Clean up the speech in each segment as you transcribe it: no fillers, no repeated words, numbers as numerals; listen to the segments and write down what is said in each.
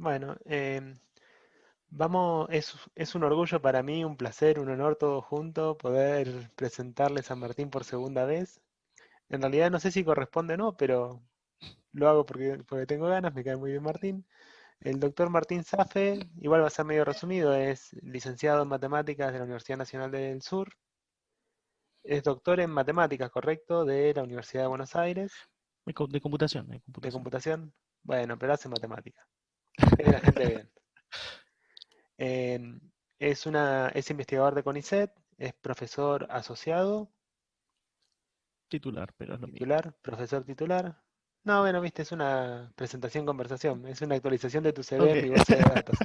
Bueno, es un orgullo para mí, un placer, un honor todo junto poder presentarles a Martín por segunda vez. En realidad no sé si corresponde o no, pero lo hago porque tengo ganas, me cae muy bien Martín. El doctor Martín Safe, igual va a ser medio resumido, es licenciado en matemáticas de la Universidad Nacional del Sur, es doctor en matemáticas, correcto, de la Universidad de Buenos Aires, De computación, de de computación. computación. Bueno, pero hace matemáticas. Es de la gente bien. Em, es investigador de CONICET, es profesor asociado, Titular, pero es lo mismo. titular, profesor titular. No, bueno, viste, es una presentación conversación, es una actualización de tu CV Ok. en mi base de datos.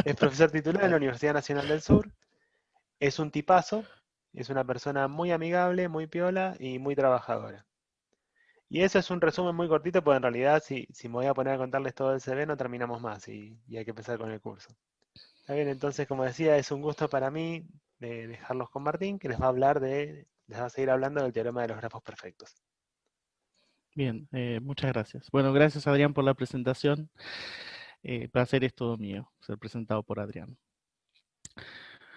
Es profesor titular en la Dale. Universidad Nacional del Sur, es un tipazo, es una persona muy amigable, muy piola y muy trabajadora. Y eso es un resumen muy cortito, porque en realidad si me voy a poner a contarles todo el CV no terminamos más y hay que empezar con el curso. Está bien, entonces como decía, es un gusto para mí de dejarlos con Martín, que les va a seguir hablando del teorema de los grafos perfectos. Bien, muchas gracias. Bueno, gracias Adrián por la presentación. Placer es todo mío, ser presentado por Adrián.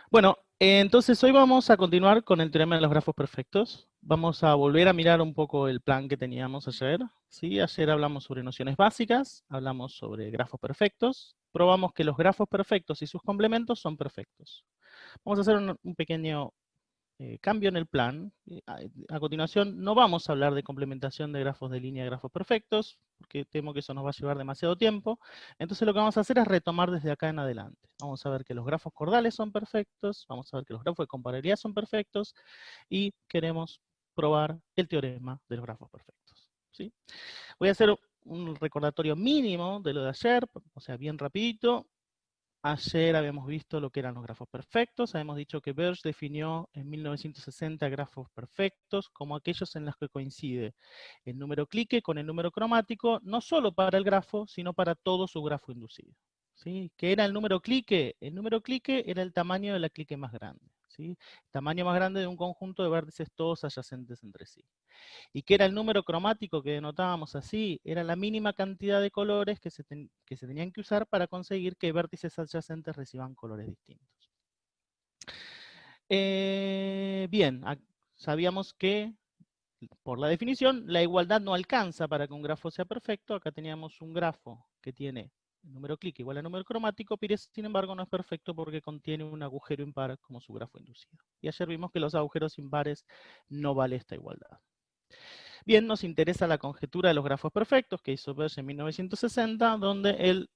Bueno, entonces hoy vamos a continuar con el teorema de los grafos perfectos. Vamos a volver a mirar un poco el plan que teníamos ayer. ¿Sí? Ayer hablamos sobre nociones básicas, hablamos sobre grafos perfectos, probamos que los grafos perfectos y sus complementos son perfectos. Vamos a hacer un pequeño cambio en el plan. A continuación no vamos a hablar de complementación de grafos de línea y grafos perfectos, porque temo que eso nos va a llevar demasiado tiempo. Entonces lo que vamos a hacer es retomar desde acá en adelante. Vamos a ver que los grafos cordales son perfectos, vamos a ver que los grafos de comparabilidad son perfectos, y queremos probar el teorema de los grafos perfectos. ¿Sí? Voy a hacer un recordatorio mínimo de lo de ayer, o sea, bien rapidito. Ayer habíamos visto lo que eran los grafos perfectos. Habíamos dicho que Berge definió en 1960 grafos perfectos como aquellos en los que coincide el número clique con el número cromático, no solo para el grafo, sino para todo su grafo inducido. ¿Sí? ¿Qué era el número clique? El número clique era el tamaño de la clique más grande. ¿Sí? Tamaño más grande de un conjunto de vértices todos adyacentes entre sí. ¿Y qué era el número cromático que denotábamos así? Era la mínima cantidad de colores que se tenían que usar para conseguir que vértices adyacentes reciban colores distintos. Bien, sabíamos que, por la definición, la igualdad no alcanza para que un grafo sea perfecto. Acá teníamos un grafo que tiene el número clic igual al número cromático, pero sin embargo no es perfecto porque contiene un agujero impar como su grafo inducido. Y ayer vimos que los agujeros impares no vale esta igualdad. Bien, nos interesa la conjetura de los grafos perfectos que hizo Berge en 1960, donde él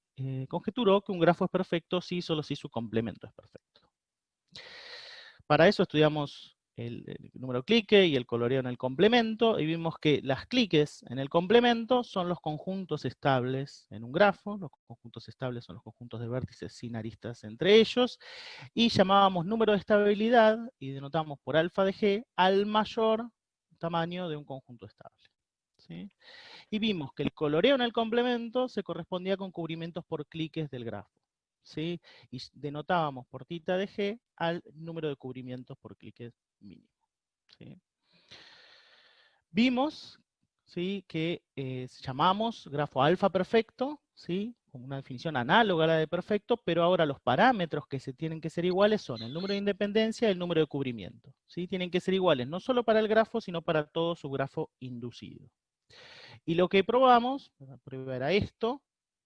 conjeturó que un grafo es perfecto si solo si su complemento es perfecto. Para eso estudiamos el número clique y el coloreo en el complemento, y vimos que las cliques en el complemento son los conjuntos estables en un grafo. Los conjuntos estables son los conjuntos de vértices sin aristas entre ellos, y llamábamos número de estabilidad y denotamos por alfa de G al mayor tamaño de un conjunto estable. ¿Sí? Y vimos que el coloreo en el complemento se correspondía con cubrimientos por cliques del grafo. ¿Sí? Y denotábamos por tita de G al número de cubrimientos por cliques mínimo. ¿Sí? Vimos, ¿sí?, que llamamos grafo alfa perfecto, ¿sí?, como una definición análoga a la de perfecto, pero ahora los parámetros que se tienen que ser iguales son el número de independencia y el número de cubrimiento. ¿Sí? Tienen que ser iguales no solo para el grafo, sino para todo su grafo inducido. Y lo que probamos, la prueba era esto,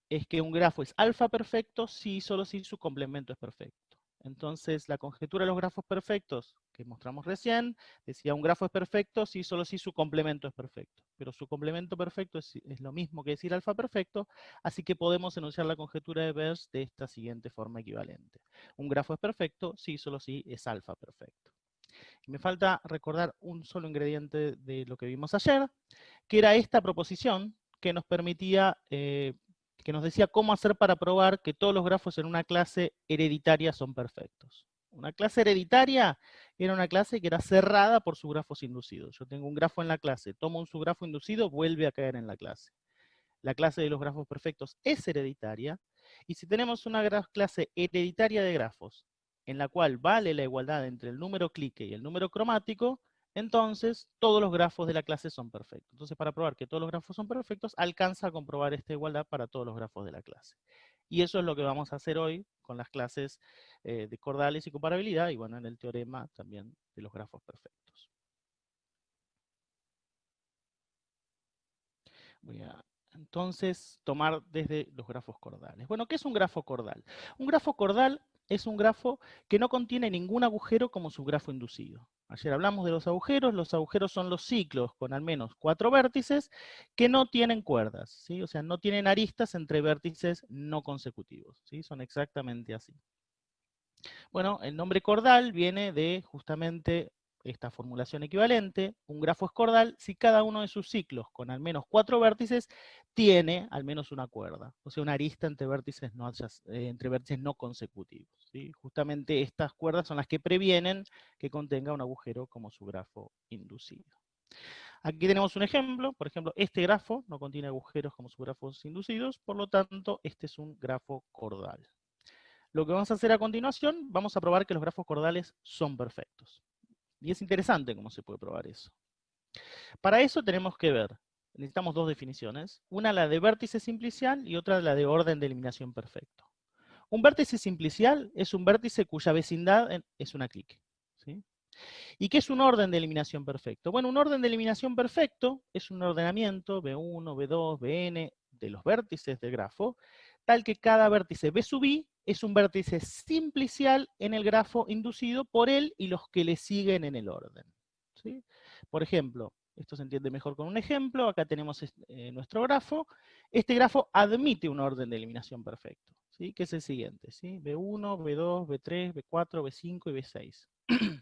es que un grafo es alfa perfecto si solo si su complemento es perfecto. Entonces, la conjetura de los grafos perfectos que mostramos recién decía un grafo es perfecto si solo si su complemento es perfecto. Pero su complemento perfecto es lo mismo que decir alfa perfecto, así que podemos enunciar la conjetura de Berge de esta siguiente forma equivalente. Un grafo es perfecto si solo si es alfa perfecto. Me falta recordar un solo ingrediente de lo que vimos ayer, que era esta proposición que nos permitía, que nos decía cómo hacer para probar que todos los grafos en una clase hereditaria son perfectos. Una clase hereditaria era una clase que era cerrada por subgrafos inducidos. Yo tengo un grafo en la clase, tomo un subgrafo inducido, vuelve a caer en la clase. La clase de los grafos perfectos es hereditaria, y si tenemos una clase hereditaria de grafos, en la cual vale la igualdad entre el número clique y el número cromático, entonces todos los grafos de la clase son perfectos. Entonces, para probar que todos los grafos son perfectos, alcanza a comprobar esta igualdad para todos los grafos de la clase. Y eso es lo que vamos a hacer hoy con las clases de cordales y comparabilidad, y bueno, en el teorema también de los grafos perfectos. Voy a entonces tomar desde los grafos cordales. Bueno, ¿qué es un grafo cordal? Un grafo cordal es un grafo que no contiene ningún agujero como su grafo inducido. Ayer hablamos de los agujeros son los ciclos con al menos 4 vértices que no tienen cuerdas, ¿sí? O sea, no tienen aristas entre vértices no consecutivos, ¿sí? Son exactamente así. Bueno, el nombre cordal viene de justamente esta formulación equivalente. Un grafo es cordal si cada uno de sus ciclos con al menos 4 vértices tiene al menos una cuerda, o sea, una arista entre vértices no consecutivos, ¿sí? Justamente estas cuerdas son las que previenen que contenga un agujero como su grafo inducido. Aquí tenemos un ejemplo, por ejemplo, este grafo no contiene agujeros como sus grafos inducidos, por lo tanto, este es un grafo cordal. Lo que vamos a hacer a continuación, vamos a probar que los grafos cordales son perfectos. Y es interesante cómo se puede probar eso. Para eso tenemos que ver, necesitamos dos definiciones, una la de vértice simplicial y otra la de orden de eliminación perfecto. Un vértice simplicial es un vértice cuya vecindad es una clique, ¿sí? ¿Y qué es un orden de eliminación perfecto? Bueno, un orden de eliminación perfecto es un ordenamiento B1, B2, Bn de los vértices del grafo, tal que cada vértice B sub i es un vértice simplicial en el grafo inducido por él y los que le siguen en el orden, ¿sí? Por ejemplo, esto se entiende mejor con un ejemplo, acá tenemos nuestro grafo. Este grafo admite un orden de eliminación perfecto, ¿sí? Que es el siguiente, ¿sí? B1, B2, B3, B4, B5 y B6.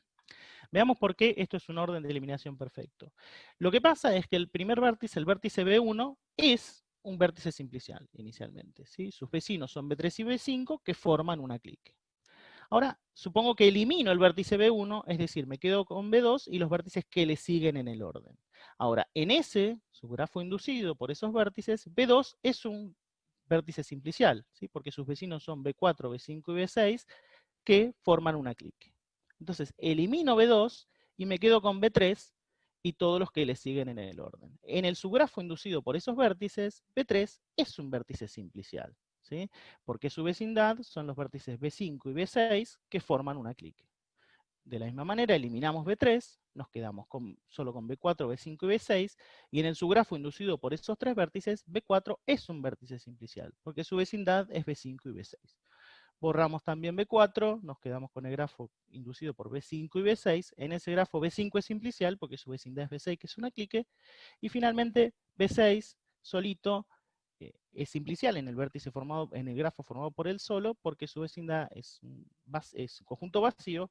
Veamos por qué esto es un orden de eliminación perfecto. Lo que pasa es que el primer vértice, el vértice B1, es un vértice simplicial inicialmente, ¿sí? Sus vecinos son B3 y B5 que forman una clique. Ahora, supongo que elimino el vértice B1, es decir, me quedo con B2 y los vértices que le siguen en el orden. Ahora, en ese, su grafo inducido por esos vértices, B2 es un vértice simplicial, ¿sí? Porque sus vecinos son B4, B5 y B6 que forman una clique. Entonces, elimino B2 y me quedo con B3 y todos los que le siguen en el orden. En el subgrafo inducido por esos vértices, B3 es un vértice simplicial, ¿sí? Porque su vecindad son los vértices B5 y B6 que forman una clique. De la misma manera, eliminamos B3, nos quedamos solo con B4, B5 y B6, y en el subgrafo inducido por esos tres vértices, B4 es un vértice simplicial, porque su vecindad es B5 y B6. Borramos también B4, nos quedamos con el grafo inducido por B5 y B6. En ese grafo B5 es simplicial porque su vecindad es B6, que es una clique. Y finalmente B6 solito es simplicial en el vértice formado, en el grafo formado por él solo, porque su vecindad es un conjunto vacío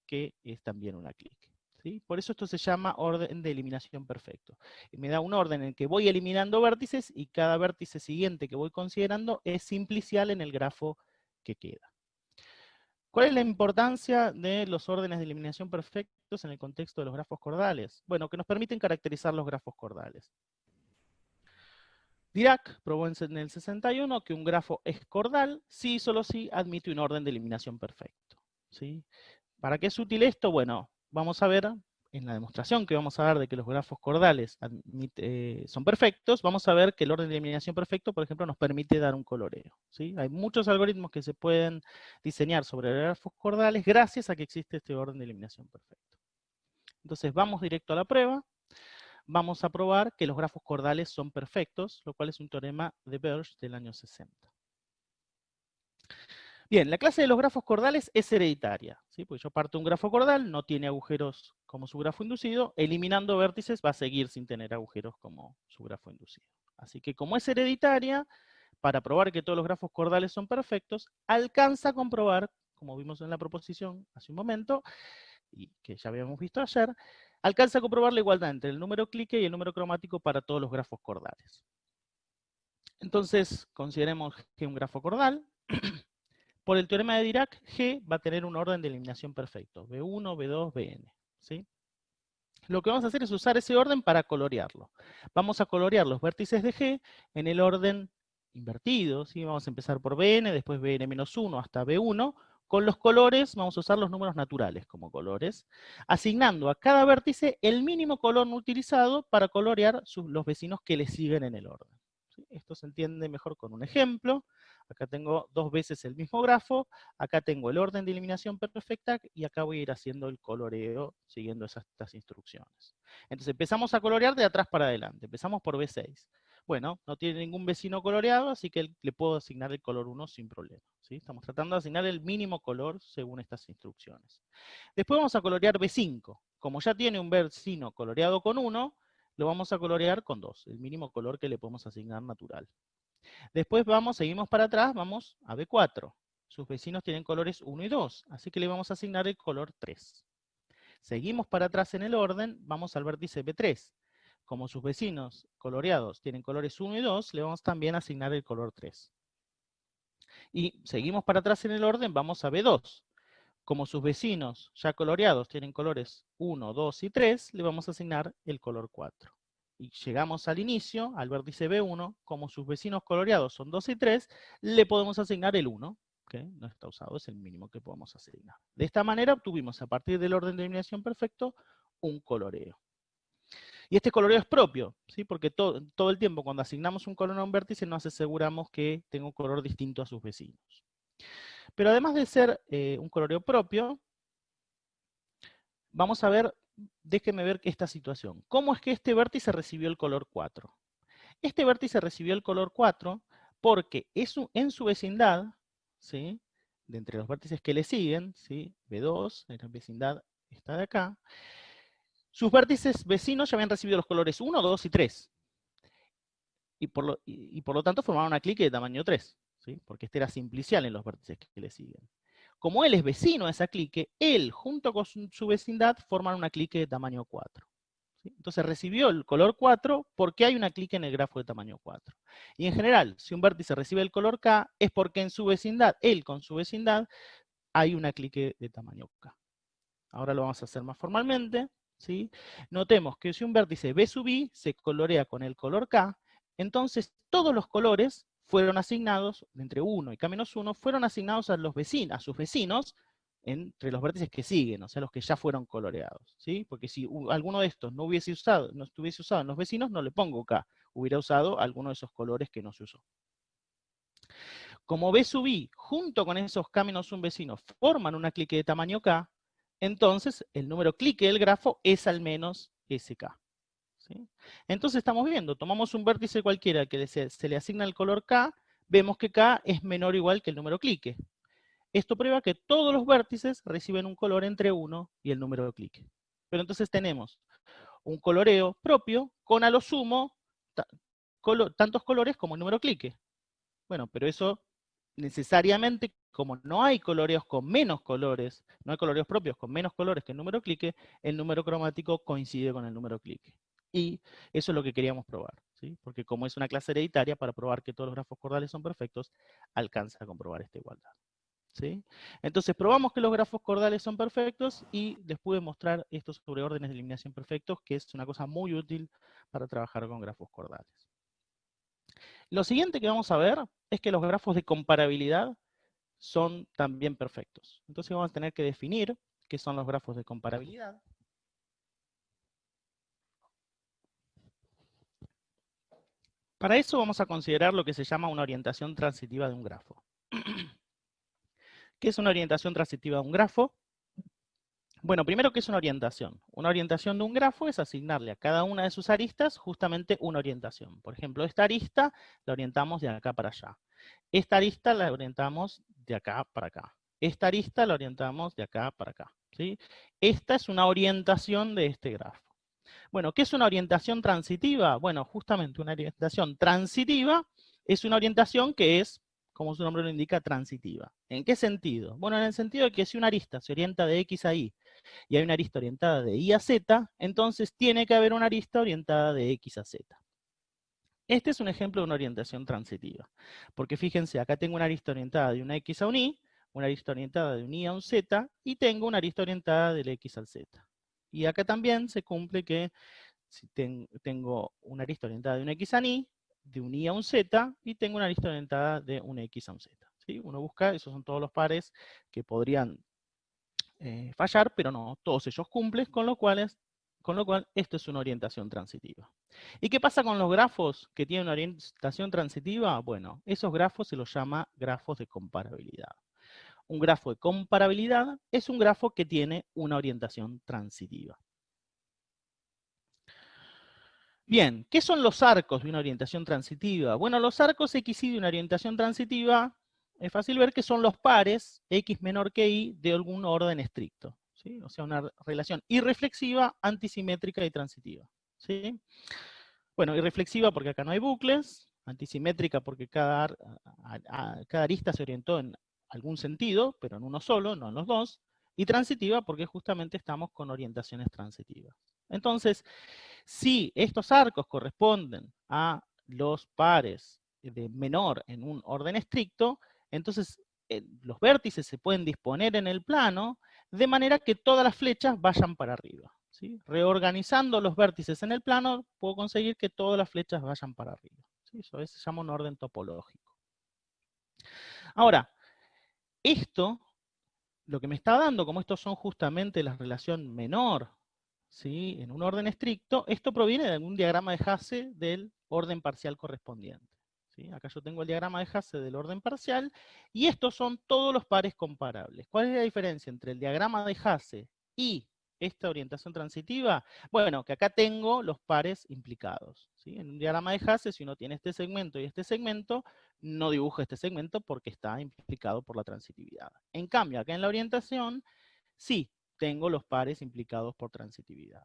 que es también una clique, ¿sí? Por eso esto se llama orden de eliminación perfecto. Me da un orden en el que voy eliminando vértices y cada vértice siguiente que voy considerando es simplicial en el grafo que queda. ¿Cuál es la importancia de los órdenes de eliminación perfectos en el contexto de los grafos cordales? Bueno, que nos permiten caracterizar los grafos cordales. Dirac probó en el 61 que un grafo es cordal si y solo si admite un orden de eliminación perfecto, ¿sí? ¿Para qué es útil esto? Bueno, vamos a ver en la demostración que vamos a dar de que los grafos cordales son perfectos, vamos a ver que el orden de eliminación perfecto, por ejemplo, nos permite dar un coloreo, ¿sí? Hay muchos algoritmos que se pueden diseñar sobre grafos cordales gracias a que existe este orden de eliminación perfecto. Entonces vamos directo a la prueba. Vamos a probar que los grafos cordales son perfectos, lo cual es un teorema de Birch del año 60. Bien, la clase de los grafos cordales es hereditaria, ¿sí? Porque yo parto de un grafo cordal, no tiene agujeros como su grafo inducido, eliminando vértices va a seguir sin tener agujeros como su grafo inducido. Así que como es hereditaria, para probar que todos los grafos cordales son perfectos, alcanza a comprobar, como vimos en la proposición hace un momento, y que ya habíamos visto ayer, alcanza a comprobar la igualdad entre el número clique y el número cromático para todos los grafos cordales. Entonces, consideremos que un grafo cordal por el teorema de Dirac, G va a tener un orden de eliminación perfecto, B1, B2, Bn, ¿sí? Lo que vamos a hacer es usar ese orden para colorearlo. Vamos a colorear los vértices de G en el orden invertido, ¿sí? Vamos a empezar por Bn, después Bn-1 hasta B1. Con los colores vamos a usar los números naturales como colores, asignando a cada vértice el mínimo color no utilizado para colorear los vecinos que le siguen en el orden, ¿sí? Esto se entiende mejor con un ejemplo. Acá tengo 2 veces el mismo grafo, acá tengo el orden de eliminación perfecta y acá voy a ir haciendo el coloreo siguiendo estas instrucciones. Entonces empezamos a colorear de atrás para adelante, empezamos por B6. Bueno, no tiene ningún vecino coloreado, así que le puedo asignar el color 1 sin problema, ¿sí? Estamos tratando de asignar el mínimo color según estas instrucciones. Después vamos a colorear B5. Como ya tiene un vecino coloreado con 1, lo vamos a colorear con 2, el mínimo color que le podemos asignar natural. Después seguimos para atrás, vamos a B4. Sus vecinos tienen colores 1 y 2, así que le vamos a asignar el color 3. Seguimos para atrás en el orden, vamos al vértice B3. Como sus vecinos coloreados tienen colores 1 y 2, le vamos también a asignar el color 3. Y seguimos para atrás en el orden, vamos a B2. Como sus vecinos ya coloreados tienen colores 1, 2 y 3, le vamos a asignar el color 4. Y llegamos al inicio, al vértice B1, como sus vecinos coloreados son 2 y 3, le podemos asignar el 1, que no está usado, es el mínimo que podemos asignar. De esta manera obtuvimos, a partir del orden de eliminación perfecto, un coloreo. Y este coloreo es propio, ¿sí? Porque todo el tiempo cuando asignamos un color a un vértice nos aseguramos que tenga un color distinto a sus vecinos. Pero además de ser un coloreo propio, vamos a ver, déjenme ver esta situación. ¿Cómo es que este vértice recibió el color 4? Este vértice recibió el color 4 porque en su vecindad, ¿sí? De entre los vértices que le siguen, ¿sí? B2, en la vecindad está de acá, sus vértices vecinos ya habían recibido los colores 1, 2 y 3. Y por lo tanto formaron una clique de tamaño 3, ¿sí? Porque este era simplicial en los vértices que le siguen. Como él es vecino de esa clique, él junto con su vecindad forman una clique de tamaño 4. ¿Sí? Entonces recibió el color 4 porque hay una clique en el grafo de tamaño 4. Y en general, si un vértice recibe el color K, es porque en su vecindad, él con su vecindad, hay una clique de tamaño K. Ahora lo vamos a hacer más formalmente, ¿sí? Notemos que si un vértice B sub I se colorea con el color K, entonces todos los colores fueron asignados, entre 1 y K-1, fueron asignados a sus vecinos, entre los vértices que siguen, o sea, los que ya fueron coloreados, ¿sí? Porque si alguno de estos no estuviese usado en los vecinos, no le pongo K, hubiera usado alguno de esos colores que no se usó. Como B sub I, junto con esos K-1 vecinos, forman una clique de tamaño K, entonces el número clique del grafo es al menos SK. ¿Sí? Entonces estamos viendo, tomamos un vértice cualquiera que se le asigna el color K, vemos que K es menor o igual que el número clique. Esto prueba que todos los vértices reciben un color entre 1 y el número de clique. Pero entonces tenemos un coloreo propio con a lo sumo tantos colores como el número clique. Bueno, pero eso necesariamente, como no hay coloreos con menos colores, no hay coloreos propios con menos colores que el número clique, el número cromático coincide con el número clique. Y eso es lo que queríamos probar, ¿sí? Porque como es una clase hereditaria, para probar que todos los grafos cordales son perfectos, alcanza a comprobar esta igualdad. ¿Sí? Entonces probamos que los grafos cordales son perfectos y les pude mostrar estos sobreórdenes de eliminación perfectos, que es una cosa muy útil para trabajar con grafos cordales. Lo siguiente que vamos a ver es que los grafos de comparabilidad son también perfectos. Entonces vamos a tener que definir qué son los grafos de comparabilidad. Para eso vamos a considerar lo que se llama una orientación transitiva de un grafo. ¿Qué es una orientación transitiva de un grafo? Bueno, primero, ¿qué es una orientación? Una orientación de un grafo es asignarle a cada una de sus aristas justamente una orientación. Por ejemplo, esta arista la orientamos de acá para allá. Esta arista la orientamos de acá para acá. Esta arista la orientamos de acá para acá, ¿sí? Esta es una orientación de este grafo. Bueno, ¿qué es una orientación transitiva? Bueno, justamente una orientación transitiva es una orientación que es, como su nombre lo indica, transitiva. ¿En qué sentido? Bueno, en el sentido de que si una arista se orienta de X a Y y hay una arista orientada de Y a Z, entonces tiene que haber una arista orientada de X a Z. Este es un ejemplo de una orientación transitiva, porque fíjense, acá tengo una arista orientada de una X a un Y, una arista orientada de un Y a un Z, y tengo una arista orientada del X al Z. Y acá también se cumple que si tengo una arista orientada de un X a un Y, de un Y a un Z, y tengo una arista orientada de un X a un Z. ¿Sí? Uno busca, esos son todos los pares que podrían fallar, pero no, todos ellos cumplen, con lo cual Con lo cual, esto es una orientación transitiva. ¿Y qué pasa con los grafos que tienen una orientación transitiva? Bueno, esos grafos se los llama grafos de comparabilidad. Un grafo de comparabilidad es un grafo que tiene una orientación transitiva. Bien, ¿qué son los arcos de una orientación transitiva? Bueno, los arcos XY de una orientación transitiva, es fácil ver que son los pares X menor que Y de algún orden estricto, ¿sí? O sea, una relación irreflexiva, antisimétrica y transitiva, ¿sí? Bueno, irreflexiva porque acá no hay bucles, antisimétrica porque cada arista se orientó en algún sentido, pero en uno solo, no en los dos, y transitiva porque justamente estamos con orientaciones transitivas. Entonces, si estos arcos corresponden a los pares de menor en un orden estricto, entonces los vértices se pueden disponer en el plano de manera que todas las flechas vayan para arriba, ¿sí? Reorganizando los vértices en el plano, puedo conseguir que todas las flechas vayan para arriba, ¿sí? Eso se llama un orden topológico. Ahora, esto, lo que me está dando, como estos son justamente la relación menor, ¿sí? En un orden estricto, esto proviene de algún diagrama de Hasse del orden parcial correspondiente, ¿sí? Acá yo tengo el diagrama de Hasse del orden parcial, y estos son todos los pares comparables. ¿Cuál es la diferencia entre el diagrama de Hasse y esta orientación transitiva? Bueno, que acá tengo los pares implicados, ¿sí? En un diagrama de Hasse, si uno tiene este segmento y este segmento, no dibujo este segmento porque está implicado por la transitividad. En cambio, acá en la orientación, sí, tengo los pares implicados por transitividad.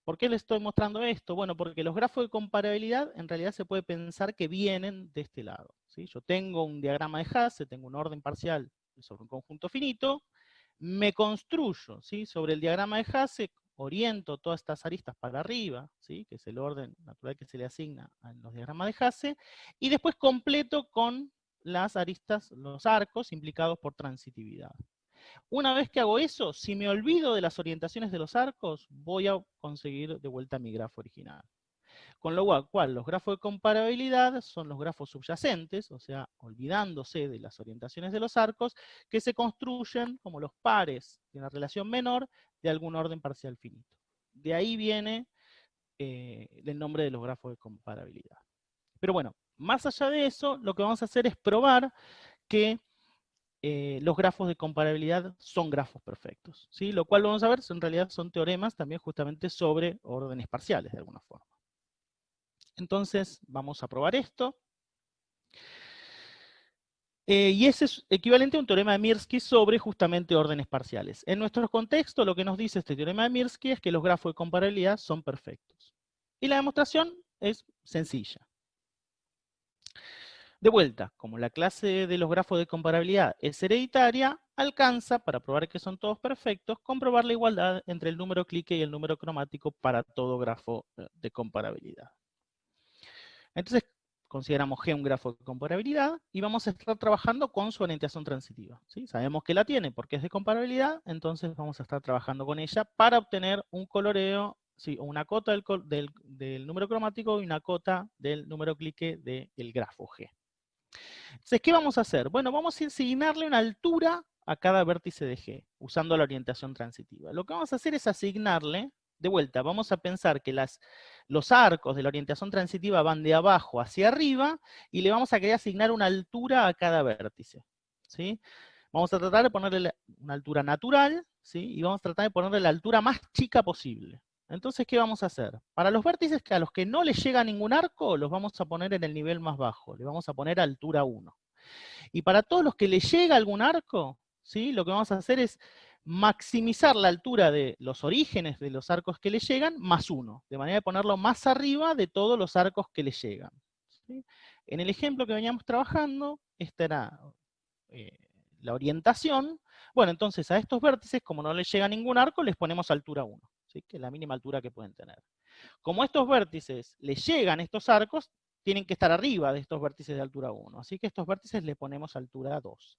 ¿Por qué les estoy mostrando esto? Bueno, porque los grafos de comparabilidad en realidad se puede pensar que vienen de este lado, ¿sí? Yo tengo un diagrama de Hasse, tengo un orden parcial sobre un conjunto finito, me construyo, ¿sí? Sobre el diagrama de Hasse, oriento todas estas aristas para arriba, ¿sí? Que es el orden natural que se le asigna a los diagramas de Hasse, y después completo con las aristas, los arcos implicados por transitividad. Una vez que hago eso, si me olvido de las orientaciones de los arcos, voy a conseguir de vuelta mi grafo original. Con lo cual, los grafos de comparabilidad son los grafos subyacentes, o sea, olvidándose de las orientaciones de los arcos, que se construyen como los pares de una relación menor de algún orden parcial finito. De ahí viene el nombre de los grafos de comparabilidad. Pero bueno, más allá de eso, lo que vamos a hacer es probar que los grafos de comparabilidad son grafos perfectos, ¿sí? Lo cual vamos a ver, en realidad son teoremas también justamente sobre órdenes parciales de alguna forma. Entonces, vamos a probar esto. Y ese es equivalente a un teorema de Mirsky sobre justamente órdenes parciales. En nuestro contexto, lo que nos dice este teorema de Mirsky es que los grafos de comparabilidad son perfectos. Y la demostración es sencilla. De vuelta, como la clase de los grafos de comparabilidad es hereditaria, alcanza, para probar que son todos perfectos, comprobar la igualdad entre el número clique y el número cromático para todo grafo de comparabilidad. Entonces, consideramos G un grafo de comparabilidad y vamos a estar trabajando con su orientación transitiva, ¿sí? Sabemos que la tiene porque es de comparabilidad, entonces vamos a estar trabajando con ella para obtener un coloreo, ¿sí? Una cota del número cromático y una cota del número clique del grafo G. Entonces, ¿qué vamos a hacer? Bueno, vamos a asignarle una altura a cada vértice de G, usando la orientación transitiva. Lo que vamos a hacer es asignarle, de vuelta, vamos a pensar que los arcos de la orientación transitiva van de abajo hacia arriba, y le vamos a querer asignar una altura a cada vértice, ¿sí? Vamos a tratar de ponerle una altura natural, ¿sí? Y vamos a tratar de ponerle la altura más chica posible. Entonces, ¿qué vamos a hacer? Para los vértices a los que no les llega ningún arco, los vamos a poner en el nivel más bajo, le vamos a poner altura 1. Y para todos los que les llega algún arco, ¿sí? Lo que vamos a hacer es maximizar la altura de los orígenes de los arcos que le llegan, más 1, de manera de ponerlo más arriba de todos los arcos que le llegan, ¿sí? En el ejemplo que veníamos trabajando, esta era la orientación. Bueno, entonces a estos vértices, como no les llega ningún arco, les ponemos altura 1, ¿sí? Que es la mínima altura que pueden tener. Como a estos vértices les llegan estos arcos, tienen que estar arriba de estos vértices de altura 1. Así que a estos vértices le ponemos altura 2.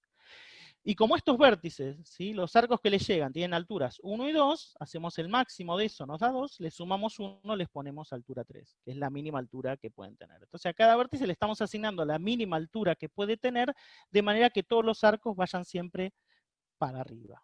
Y como estos vértices, ¿sí? Los arcos que les llegan tienen alturas 1 y 2, hacemos el máximo de eso, nos da 2, le sumamos 1, les ponemos altura 3, que es la mínima altura que pueden tener. Entonces a cada vértice le estamos asignando la mínima altura que puede tener, de manera que todos los arcos vayan siempre para arriba.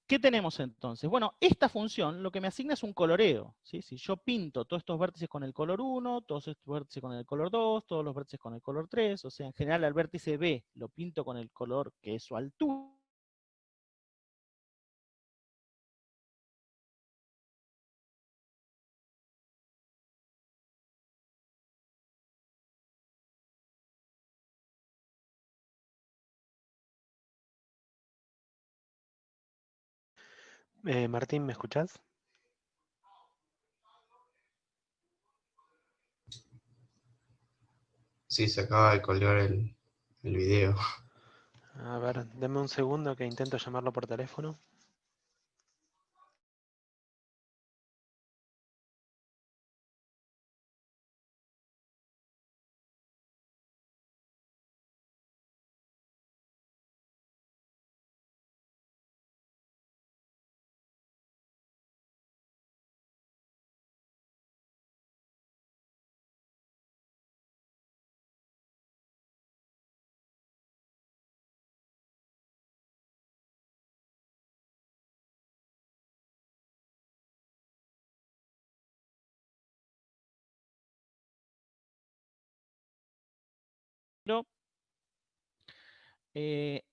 ¿Qué tenemos entonces? Bueno, esta función lo que me asigna es un coloreo, ¿sí? Si yo pinto todos estos vértices con el color 1, todos estos vértices con el color 2, todos los vértices con el color 3, o sea, en general al vértice B lo pinto con el color que es su altura. Martín, ¿me escuchás? Sí, se acaba de colgar el video. A ver, deme un segundo que intento llamarlo por teléfono.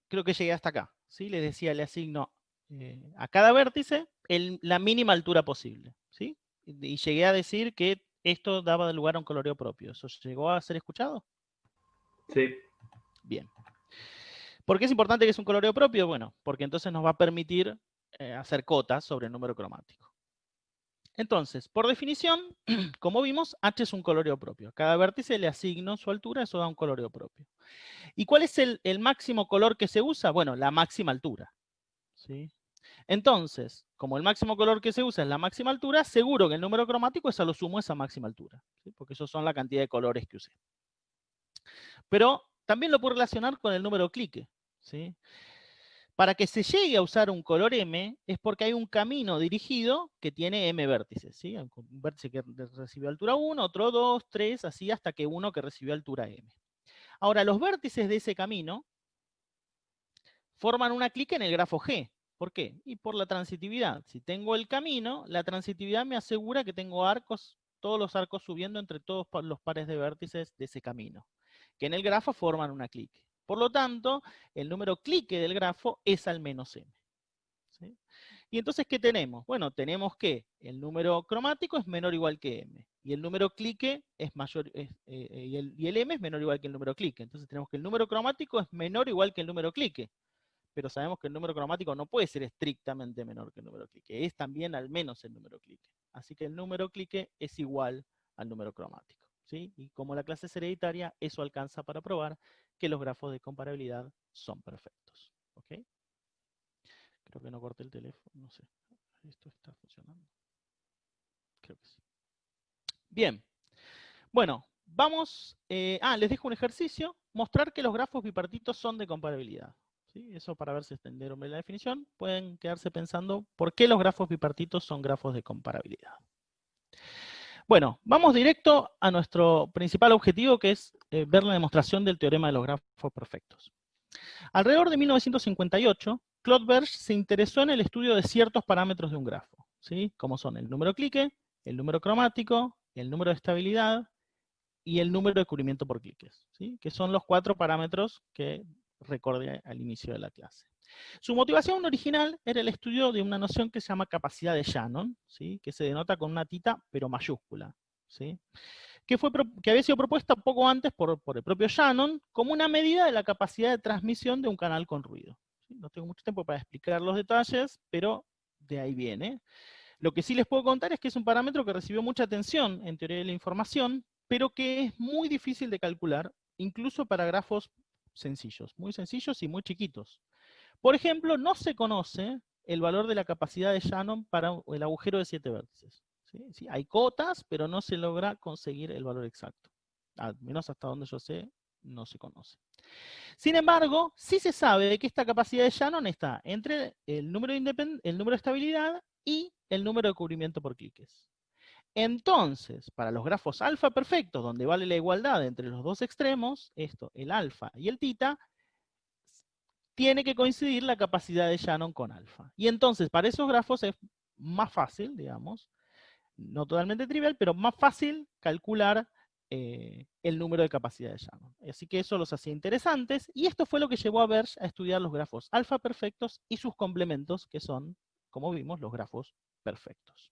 Creo que llegué hasta acá, ¿sí? Les decía, le asigno a cada vértice la mínima altura posible, ¿sí? Y llegué a decir que esto daba lugar a un coloreo propio. ¿Eso llegó a ser escuchado? Sí. Bien. ¿Por qué es importante que es un coloreo propio? Bueno, porque entonces nos va a permitir hacer cotas sobre el número cromático. Entonces, por definición, como vimos, H es un coloreo propio. A cada vértice le asigno su altura, eso da un coloreo propio. ¿Y cuál es el máximo color que se usa? Bueno, la máxima altura, ¿sí? Entonces, como el máximo color que se usa es la máxima altura, seguro que el número cromático es a lo sumo esa máxima altura, ¿sí? Porque esos son la cantidad de colores que usé. Pero también lo puedo relacionar con el número clique, ¿sí? Para que se llegue a usar un color M es porque hay un camino dirigido que tiene M vértices, ¿sí? Un vértice que recibió altura 1, otro 2, 3, así hasta que uno que recibió altura M. Ahora, los vértices de ese camino forman una clique en el grafo G. ¿Por qué? Y por la transitividad. Si tengo el camino, la transitividad me asegura que tengo arcos, todos los arcos subiendo entre todos los pares de vértices de ese camino, que en el grafo forman una clique. Por lo tanto, el número clique del grafo es al menos m. ¿Sí? Y entonces, ¿qué tenemos? Bueno, tenemos que el número cromático es menor o igual que m, y el número clique es mayor, y el m es menor o igual que el número clique. Entonces tenemos que el número cromático es menor o igual que el número clique, pero sabemos que el número cromático no puede ser estrictamente menor que el número clique, es también al menos el número clique. Así que el número clique es igual al número cromático, ¿sí? Y como la clase es hereditaria, eso alcanza para probar que los grafos de comparabilidad son perfectos, ¿ok? Creo que no corté el teléfono, no sé. ¿Esto está funcionando? Creo que sí. Bien. Bueno, vamos... les dejo un ejercicio. Mostrar que los grafos bipartitos son de comparabilidad. ¿Sí? Eso para ver si extendieron la definición. Pueden quedarse pensando por qué los grafos bipartitos son grafos de comparabilidad. Bueno, vamos directo a nuestro principal objetivo, que es ver la demostración del teorema de los grafos perfectos. Alrededor de 1958, Claude Berge se interesó en el estudio de ciertos parámetros de un grafo, ¿sí? Como son el número clique, el número cromático, el número de estabilidad y el número de cubrimiento por cliques, ¿sí? Que son los 4 parámetros que recordé al inicio de la clase. Su motivación original era el estudio de una noción que se llama capacidad de Shannon, ¿sí? Que se denota con una tita pero mayúscula, ¿sí? Que había sido propuesta poco antes por el propio Shannon como una medida de la capacidad de transmisión de un canal con ruido. ¿Sí? No tengo mucho tiempo para explicar los detalles, pero de ahí viene. Lo que sí les puedo contar es que es un parámetro que recibió mucha atención en teoría de la información, pero que es muy difícil de calcular, incluso para grafos sencillos, muy sencillos y muy chiquitos. Por ejemplo, no se conoce el valor de la capacidad de Shannon para el agujero de 7 vértices. ¿Sí? Sí, hay cotas, pero no se logra conseguir el valor exacto. Al menos hasta donde yo sé, no se conoce. Sin embargo, sí se sabe que esta capacidad de Shannon está entre el número de estabilidad y el número de cubrimiento por cliques. Entonces, para los grafos alfa perfectos, donde vale la igualdad entre los dos extremos, esto, el alfa y el tita, tiene que coincidir la capacidad de Shannon con alfa. Y entonces, para esos grafos es más fácil, digamos, no totalmente trivial, pero más fácil calcular el número de capacidad de Shannon. Así que eso los hacía interesantes, y esto fue lo que llevó a Berge a estudiar los grafos alfa perfectos y sus complementos, que son, como vimos, los grafos perfectos.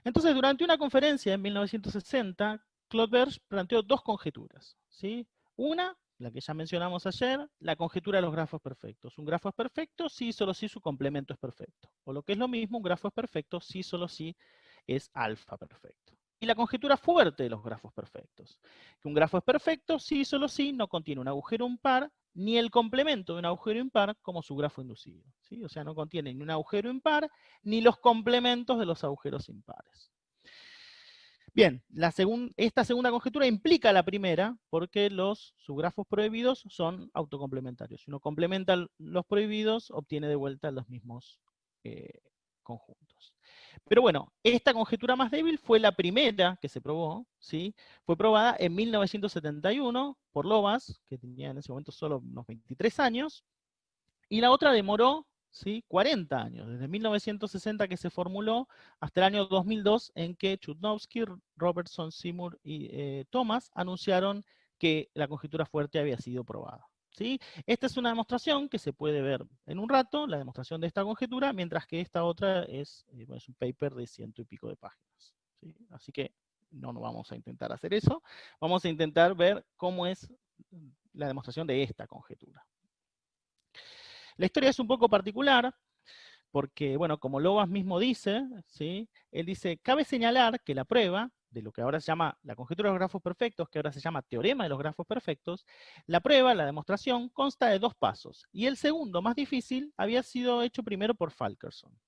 Entonces, durante una conferencia en 1960, Claude Berge planteó dos conjeturas, ¿sí? Una, la que ya mencionamos ayer, la conjetura de los grafos perfectos. Un grafo es perfecto si solo si su complemento es perfecto. O lo que es lo mismo, un grafo es perfecto si solo si es alfa perfecto. Y la conjetura fuerte de los grafos perfectos. Que un grafo es perfecto si solo si no contiene un agujero impar ni el complemento de un agujero impar como su grafo inducido, ¿sí? O sea, no contiene ni un agujero impar ni los complementos de los agujeros impares. Bien, esta segunda conjetura implica la primera porque los subgrafos prohibidos son autocomplementarios. Si uno complementa los prohibidos, obtiene de vuelta los mismos conjuntos. Pero bueno, esta conjetura más débil fue la primera que se probó, ¿sí? Fue probada en 1971 por Lovász, que tenía en ese momento solo unos 23 años, y la otra demoró, ¿sí?, 40 años, desde 1960 que se formuló hasta el año 2002 en que Chudnovsky, Robertson, Seymour y Thomas anunciaron que la conjetura fuerte había sido probada. ¿Sí? Esta es una demostración que se puede ver en un rato, la demostración de esta conjetura, mientras que esta otra es un paper de 100 y pico de páginas. ¿Sí? Así que no vamos a intentar hacer eso, vamos a intentar ver cómo es la demostración de esta conjetura. La historia es un poco particular, porque, bueno, como Lovász mismo dice, ¿sí?, él dice, cabe señalar que la prueba de lo que ahora se llama la conjetura de los grafos perfectos, que ahora se llama teorema de los grafos perfectos, la prueba, la demostración, consta de dos pasos, y el segundo, más difícil, había sido hecho primero por Fulkerson.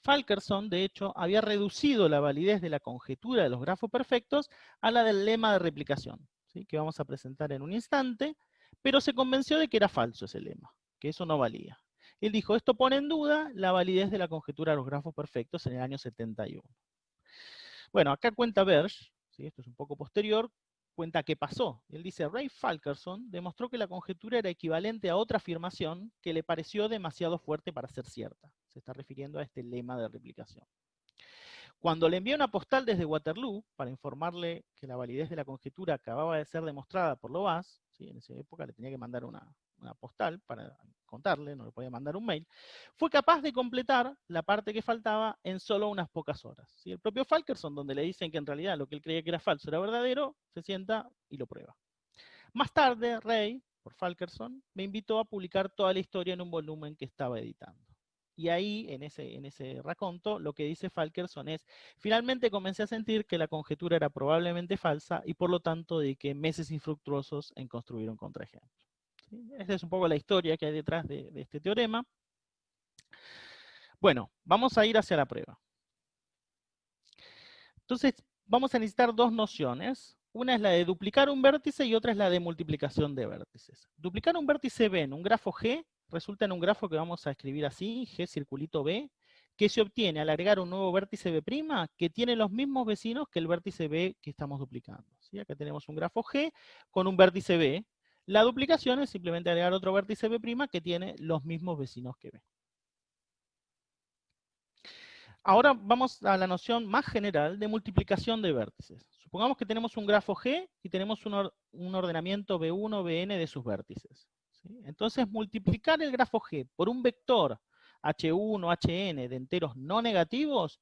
Fulkerson, de hecho, había reducido la validez de la conjetura de los grafos perfectos a la del lema de replicación, ¿sí?, que vamos a presentar en un instante, pero se convenció de que era falso ese lema, que eso no valía. Él dijo, esto pone en duda la validez de la conjetura de los grafos perfectos en el año 71. Bueno, acá cuenta Berge, ¿sí?, esto es un poco posterior, cuenta qué pasó. Él dice, Ray Fulkerson demostró que la conjetura era equivalente a otra afirmación que le pareció demasiado fuerte para ser cierta. Se está refiriendo a este lema de replicación. Cuando le envió una postal desde Waterloo para informarle que la validez de la conjetura acababa de ser demostrada por Lovász, ¿sí?, en esa época le tenía que mandar una postal para contarle, no le podía mandar un mail, fue capaz de completar la parte que faltaba en solo unas pocas horas. ¿Sí? El propio Fulkerson, donde le dicen que en realidad lo que él creía que era falso era verdadero, se sienta y lo prueba. Más tarde, Ray, por Fulkerson, me invitó a publicar toda la historia en un volumen que estaba editando. Y ahí, en ese raconto, lo que dice Fulkerson es, finalmente comencé a sentir que la conjetura era probablemente falsa y por lo tanto dediqué meses infructuosos en construir un contraejemplo. ¿Sí? Esa es un poco la historia que hay detrás de este teorema. Bueno, vamos a ir hacia la prueba. Entonces, vamos a necesitar dos nociones. Una es la de duplicar un vértice y otra es la de multiplicación de vértices. Duplicar un vértice B en un grafo G resulta en un grafo que vamos a escribir así, G circulito B, que se obtiene al agregar un nuevo vértice B' que tiene los mismos vecinos que el vértice B que estamos duplicando. ¿Sí? Acá tenemos un grafo G con un vértice B. La duplicación es simplemente agregar otro vértice B' que tiene los mismos vecinos que B. Ahora vamos a la noción más general de multiplicación de vértices. Supongamos que tenemos un grafo G y tenemos un ordenamiento B1, Bn de sus vértices. ¿Sí? Entonces, multiplicar el grafo G por un vector H1, Hn de enteros no negativos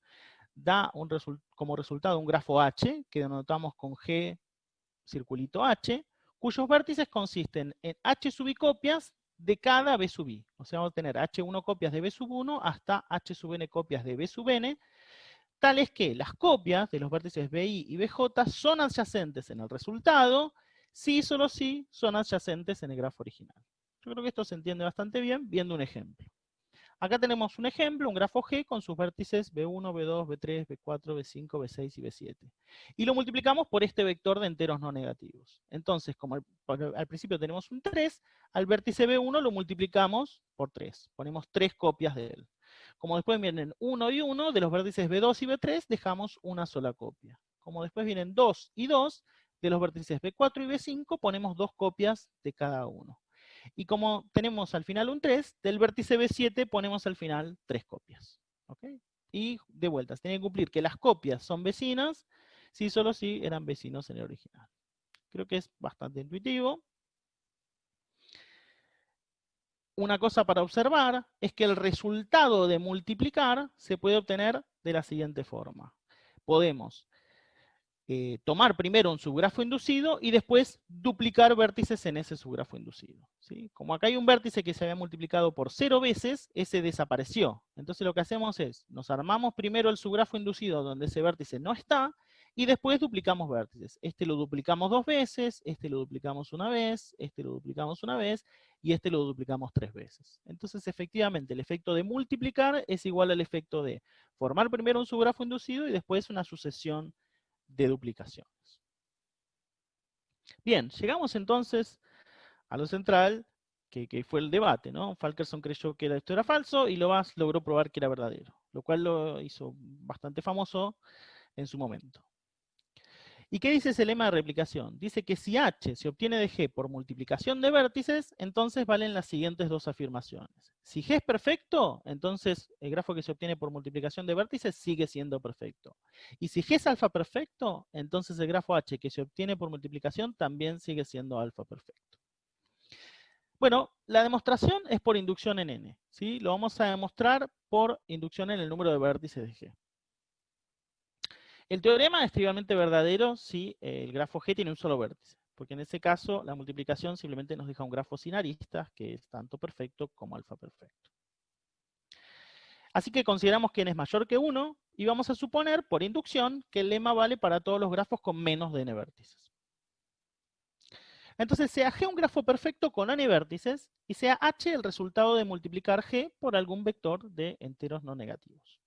da como resultado un grafo H, que denotamos con G circulito H, cuyos vértices consisten en H sub i copias de cada B sub i. O sea, vamos a tener H1 copias de B sub 1 hasta H sub n copias de B sub n, tales que las copias de los vértices BI y BJ son adyacentes en el resultado, si y solo si son adyacentes en el grafo original. Yo creo que esto se entiende bastante bien viendo un ejemplo. Acá tenemos un ejemplo, un grafo G con sus vértices B1, B2, B3, B4, B5, B6 y B7. Y lo multiplicamos por este vector de enteros no negativos. Entonces, como al principio tenemos un 3, al vértice B1 lo multiplicamos por 3. Ponemos 3 copias de él. Como después vienen 1 y 1, de los vértices B2 y B3 dejamos una sola copia. Como después vienen 2 y 2, de los vértices B4 y B5 ponemos 2 copias de cada uno. Y como tenemos al final un 3, del vértice B7 ponemos al final 3 copias. ¿Ok? Y de vuelta, tienen que cumplir que las copias son vecinas, si solo si eran vecinos en el original. Creo que es bastante intuitivo. Una cosa para observar es que el resultado de multiplicar se puede obtener de la siguiente forma. Podemos tomar primero un subgrafo inducido y después duplicar vértices en ese subgrafo inducido, ¿sí? Como acá hay un vértice que se había multiplicado por 0 veces, ese desapareció. Entonces lo que hacemos es, nos armamos primero el subgrafo inducido donde ese vértice no está, y después duplicamos vértices. Este lo duplicamos 2 veces, este lo duplicamos una vez, este lo duplicamos una vez, y este lo duplicamos 3 veces. Entonces, efectivamente, el efecto de multiplicar es igual al efecto de formar primero un subgrafo inducido y después una sucesión de duplicaciones. Bien, llegamos entonces a lo central, que fue el debate, ¿no? Falkerson creyó que esto era falso y Lovász logró probar que era verdadero, lo cual lo hizo bastante famoso en su momento. ¿Y qué dice ese lema de replicación? Dice que si H se obtiene de G por multiplicación de vértices, entonces valen las siguientes dos afirmaciones. Si G es perfecto, entonces el grafo que se obtiene por multiplicación de vértices sigue siendo perfecto. Y si G es alfa perfecto, entonces el grafo H que se obtiene por multiplicación también sigue siendo alfa perfecto. Bueno, la demostración es por inducción en N, ¿sí? Lo vamos a demostrar por inducción en el número de vértices de G. El teorema es trivialmente verdadero si el grafo G tiene un solo vértice, porque en ese caso la multiplicación simplemente nos deja un grafo sin aristas, que es tanto perfecto como alfa perfecto. Así que consideramos que n es mayor que 1, y vamos a suponer, por inducción, que el lema vale para todos los grafos con menos de n vértices. Entonces, sea G un grafo perfecto con n vértices, y sea H el resultado de multiplicar G por algún vector de enteros no negativos.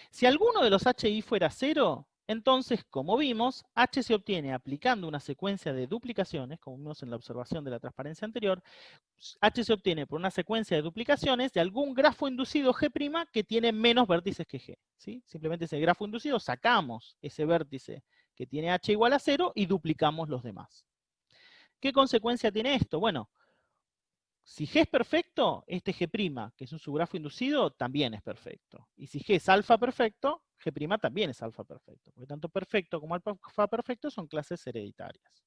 Si alguno de los HI fuera 0, entonces, como vimos, H se obtiene aplicando una secuencia de duplicaciones, como vimos en la observación de la transparencia anterior. H se obtiene por una secuencia de duplicaciones de algún grafo inducido G' que tiene menos vértices que G, ¿sí? Simplemente ese grafo inducido, sacamos ese vértice que tiene H igual a 0 y duplicamos los demás. ¿Qué consecuencia tiene esto? Bueno, si G es perfecto, este G', que es un subgrafo inducido, también es perfecto. Y si G es alfa perfecto, G' también es alfa perfecto. Porque tanto perfecto como alfa perfecto son clases hereditarias.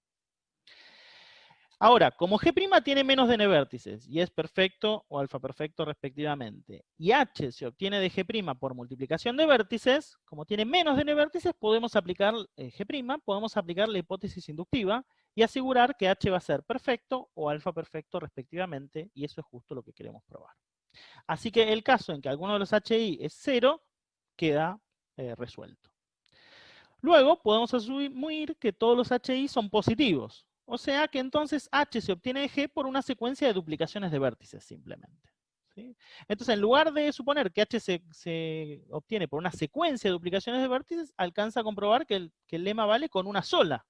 Ahora, como G' tiene menos de n vértices y es perfecto o alfa perfecto respectivamente, y H se obtiene de G' por multiplicación de vértices, como tiene menos de n vértices, podemos aplicar G', podemos aplicar la hipótesis inductiva y asegurar que H va a ser perfecto o alfa perfecto respectivamente, y eso es justo lo que queremos probar. Así que el caso en que alguno de los HI es 0, queda resuelto. Luego podemos asumir que todos los HI son positivos. O sea que entonces H se obtiene de G por una secuencia de duplicaciones de vértices simplemente, ¿sí? Entonces, en lugar de suponer que H se obtiene por una secuencia de duplicaciones de vértices, alcanza a comprobar que el lema vale con una sola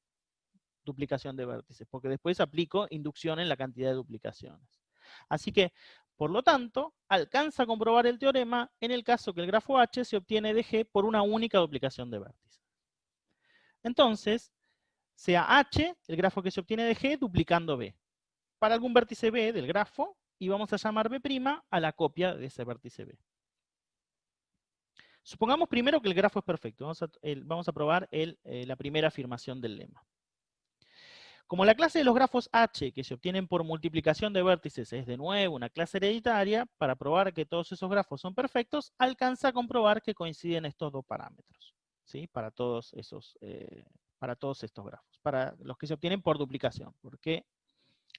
duplicación de vértices, porque después aplico inducción en la cantidad de duplicaciones. Así que, por lo tanto, alcanza a comprobar el teorema en el caso que el grafo H se obtiene de G por una única duplicación de vértices. Entonces, sea H el grafo que se obtiene de G duplicando B. Para algún vértice B del grafo, y vamos a llamar B' a la copia de ese vértice B. Supongamos primero que el grafo es perfecto. Vamos a probar la primera afirmación del lema. Como la clase de los grafos H que se obtienen por multiplicación de vértices es de nuevo una clase hereditaria, para probar que todos esos grafos son perfectos, alcanza a comprobar que coinciden estos dos parámetros, ¿sí? Para todos estos grafos, para los que se obtienen por duplicación, porque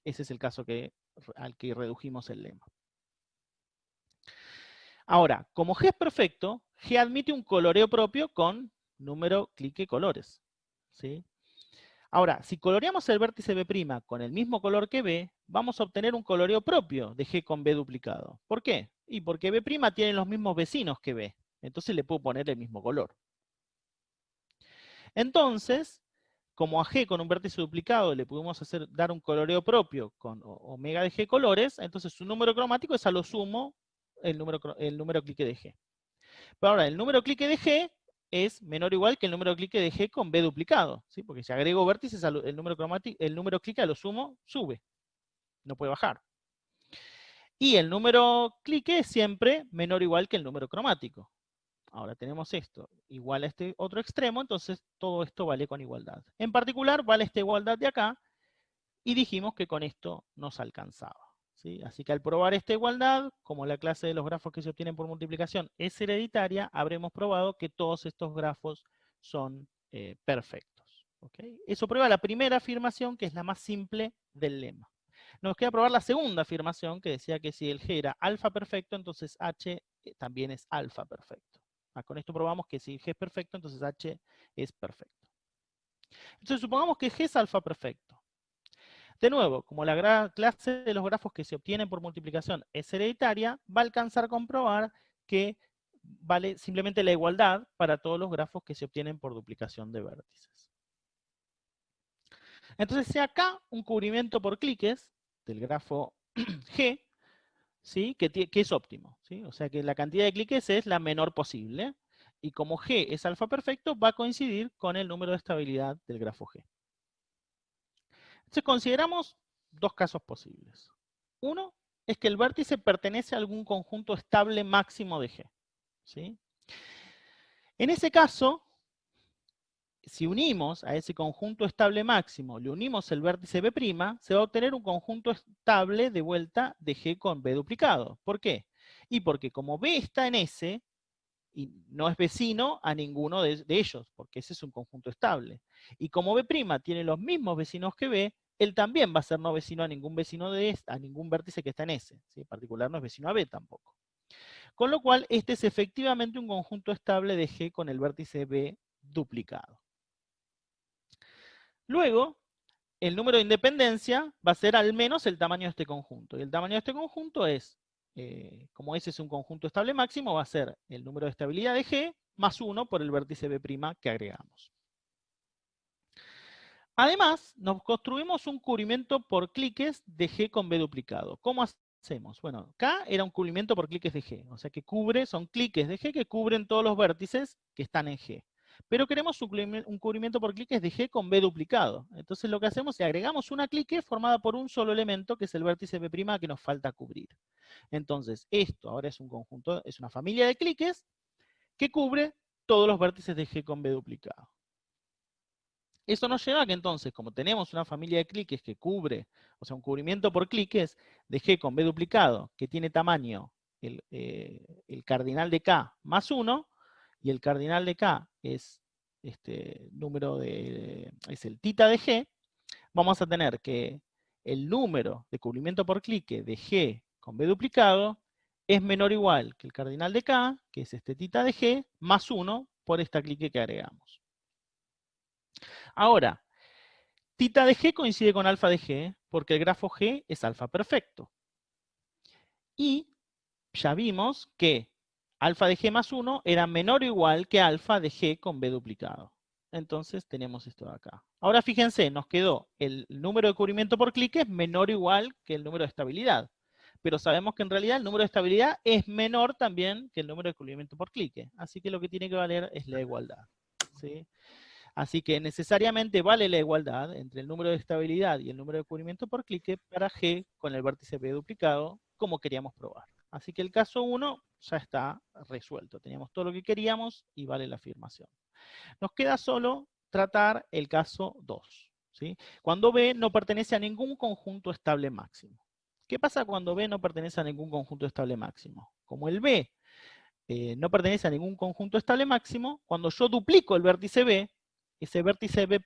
ese es el caso al que redujimos el lema. Ahora, como G es perfecto, G admite un coloreo propio con número clique colores, ¿sí? Ahora, si coloreamos el vértice B' con el mismo color que B, vamos a obtener un coloreo propio de G con B duplicado. ¿Por qué? Y porque B' tiene los mismos vecinos que B. Entonces le puedo poner el mismo color. Entonces, como a G con un vértice duplicado le pudimos dar un coloreo propio con omega de G colores, entonces su número cromático es a lo sumo el número clique de G. Pero ahora, el número clique de G es menor o igual que el número clique de G con B duplicado, ¿sí? Porque si agrego vértices, el número clique a lo sumo sube. no puede bajar. Y el número clique es siempre menor o igual que el número cromático. Ahora tenemos esto igual a este otro extremo, entonces todo esto vale con igualdad. En particular vale esta igualdad de acá, y dijimos que con esto nos alcanzaba, ¿sí? Así que al probar esta igualdad, como la clase de los grafos que se obtienen por multiplicación es hereditaria, habremos probado que todos estos grafos son perfectos. ¿Okay? Eso prueba la primera afirmación, que es la más simple del lema. Nos queda probar la segunda afirmación, que decía que si el G era alfa perfecto, entonces H también es alfa perfecto. Con esto probamos que si G es perfecto, entonces H es perfecto. Entonces supongamos que G es alfa perfecto. De nuevo, como la clase de los grafos que se obtienen por multiplicación es hereditaria, va a alcanzar a comprobar que vale simplemente la igualdad para todos los grafos que se obtienen por duplicación de vértices. Entonces, si acá un cubrimiento por cliques del grafo G, ¿sí? que es óptimo, ¿sí? O sea que la cantidad de cliques es la menor posible, y como G es alfa perfecto, va a coincidir con el número de estabilidad del grafo G. Entonces consideramos dos casos posibles. Uno es que el vértice pertenece a algún conjunto estable máximo de G, ¿sí? En ese caso, si unimos a ese conjunto estable máximo, le unimos el vértice B', se va a obtener un conjunto estable de vuelta de G con B duplicado. ¿Por qué? Y porque como B está en S, y no es vecino a ninguno de ellos, porque ese es un conjunto estable. Y como B' tiene los mismos vecinos que B, él también va a ser no vecino a ningún vecino de a ningún vértice que está en S. ¿Sí? En particular no es vecino a B tampoco. Con lo cual, este es efectivamente un conjunto estable de G con el vértice B duplicado. Luego, el número de independencia va a ser al menos el tamaño de este conjunto. Y el tamaño de este conjunto es, como ese es un conjunto estable máximo, va a ser el número de estabilidad de G más 1 por el vértice B' que agregamos. Además, nos construimos un cubrimiento por cliques de G con B duplicado. ¿Cómo hacemos? Bueno, acá era un cubrimiento por cliques de G, o sea que son cliques de G que cubren todos los vértices que están en G. Pero queremos un cubrimiento por cliques de G con B duplicado. Entonces lo que hacemos es agregamos una clique formada por un solo elemento, que es el vértice B' que nos falta cubrir. Entonces, esto ahora es un conjunto, es una familia de cliques que cubre todos los vértices de G con B duplicado. Eso nos lleva a que entonces, como tenemos una familia de cliques que cubre, o sea, un cubrimiento por cliques de G con B duplicado, que tiene tamaño el cardinal de K más 1, y el cardinal de K es es el tita de G, vamos a tener que el número de cubrimiento por clique de G con B duplicado es menor o igual que el cardinal de K, que es este tita de G, más 1 por esta clique que agregamos. Ahora, tita de G coincide con alfa de G porque el grafo G es alfa perfecto. Y ya vimos que alfa de G más 1 era menor o igual que alfa de G con B duplicado. Entonces tenemos esto de acá. Ahora fíjense, nos quedó el número de cubrimiento por clique menor o igual que el número de estabilidad. Pero sabemos que en realidad el número de estabilidad es menor también que el número de cubrimiento por clique. Así que lo que tiene que valer es la igualdad. ¿Sí? Así que necesariamente vale la igualdad entre el número de estabilidad y el número de cubrimiento por clique para G con el vértice B duplicado, como queríamos probar. Así que el caso 1 ya está resuelto. Teníamos todo lo que queríamos y vale la afirmación. Nos queda solo tratar el caso 2. ¿Sí? Cuando B no pertenece a ningún conjunto estable máximo. ¿Qué pasa cuando B no pertenece a ningún conjunto estable máximo? Como el B no pertenece a ningún conjunto estable máximo, cuando yo duplico el vértice B, ese vértice B'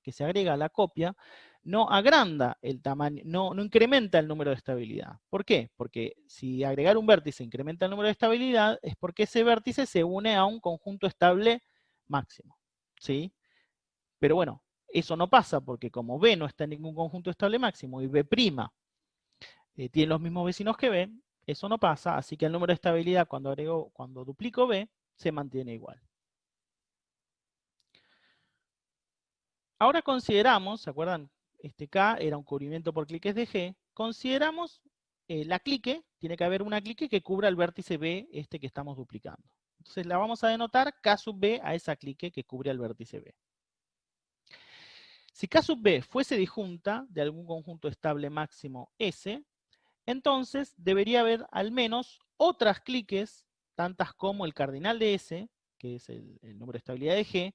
que se agrega a la copia, no agranda el tamaño, no incrementa el número de estabilidad. ¿Por qué? Porque si agregar un vértice incrementa el número de estabilidad, es porque ese vértice se une a un conjunto estable máximo. ¿Sí? Pero bueno, eso no pasa porque como B no está en ningún conjunto estable máximo y B' tiene los mismos vecinos que B, eso no pasa, así que el número de estabilidad cuando duplico B se mantiene igual. Ahora consideramos, ¿se acuerdan? Este K era un cubrimiento por cliques de G. Consideramos la clique, tiene que haber una clique que cubra el vértice B, que estamos duplicando. Entonces la vamos a denotar K sub B a esa clique que cubre el vértice B. Si K sub B fuese disjunta de algún conjunto estable máximo S, entonces debería haber al menos otras cliques, tantas como el cardinal de S, que es el número de estabilidad de G,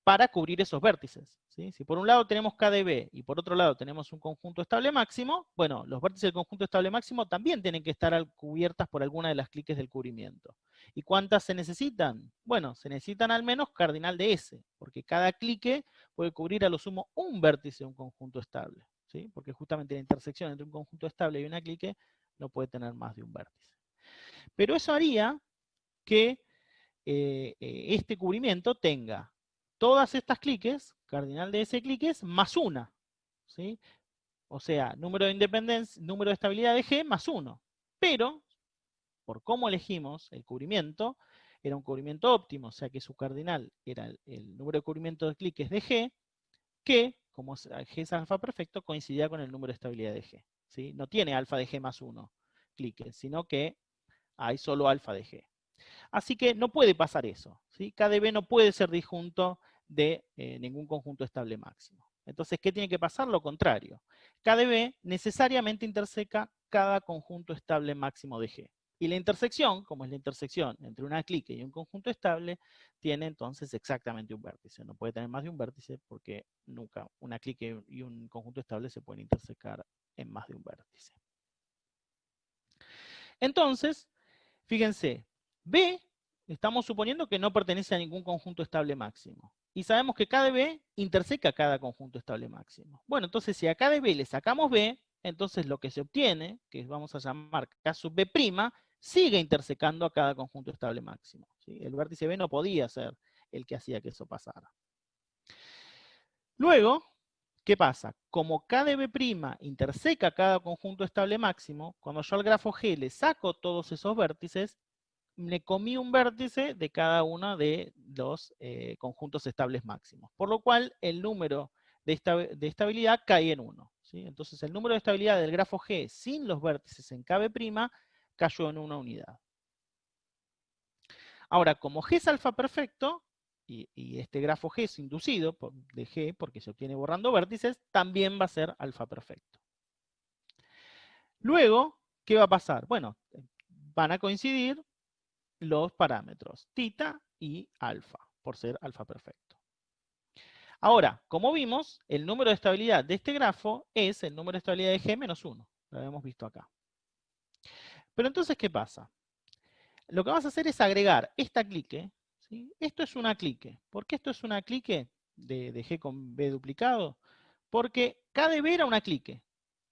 para cubrir esos vértices, ¿sí? Si por un lado tenemos K de B y por otro lado tenemos un conjunto estable máximo, bueno, los vértices del conjunto estable máximo también tienen que estar cubiertas por alguna de las cliques del cubrimiento. ¿Y cuántas se necesitan? Bueno, se necesitan al menos cardinal de S, porque cada clique puede cubrir a lo sumo un vértice de un conjunto estable, ¿sí? Porque justamente la intersección entre un conjunto estable y una clique no puede tener más de un vértice. Pero eso haría que este cubrimiento tenga todas estas cliques, cardinal de S cliques, más una, ¿sí? O sea, número de independencia, número de estabilidad de G más 1. Pero, por cómo elegimos el cubrimiento, era un cubrimiento óptimo, o sea que su cardinal era el número de cubrimiento de cliques de G, que, como G es alfa perfecto, coincidía con el número de estabilidad de G, ¿sí? No tiene alfa de G más 1 cliques, sino que hay solo alfa de G. Así que no puede pasar eso, ¿sí? KdB no puede ser disjunto de ningún conjunto estable máximo. Entonces, ¿qué tiene que pasar? Lo contrario. KdB necesariamente interseca cada conjunto estable máximo de G. Y la intersección, como es la intersección entre una clique y un conjunto estable, tiene entonces exactamente un vértice. No puede tener más de un vértice porque nunca una clique y un conjunto estable se pueden intersecar en más de un vértice. Entonces, fíjense, B estamos suponiendo que no pertenece a ningún conjunto estable máximo. Y sabemos que K de B interseca cada conjunto estable máximo. Bueno, entonces si a K de B le sacamos B, entonces lo que se obtiene, que vamos a llamar K sub B', sigue intersecando a cada conjunto estable máximo, ¿sí? El vértice B no podía ser el que hacía que eso pasara. Luego, ¿qué pasa? Como K de B' interseca cada conjunto estable máximo, cuando yo al grafo G le saco todos esos vértices, me comí un vértice de cada uno de los conjuntos estables máximos. Por lo cual, el número de estabilidad cae en 1. ¿Sí? Entonces, el número de estabilidad del grafo G sin los vértices en KB' cayó en una unidad. Ahora, como G es alfa perfecto, y este grafo G es inducido de G, porque se obtiene borrando vértices, también va a ser alfa perfecto. Luego, ¿qué va a pasar? Bueno, van a coincidir los parámetros tita y alfa, por ser alfa perfecto. Ahora, como vimos, el número de estabilidad de este grafo es el número de estabilidad de G menos 1. Lo habíamos visto acá. Pero entonces, ¿qué pasa? Lo que vamos a hacer es agregar esta clique. ¿Sí? Esto es una clique. ¿Por qué esto es una clique de G con B duplicado? Porque K de B era una clique.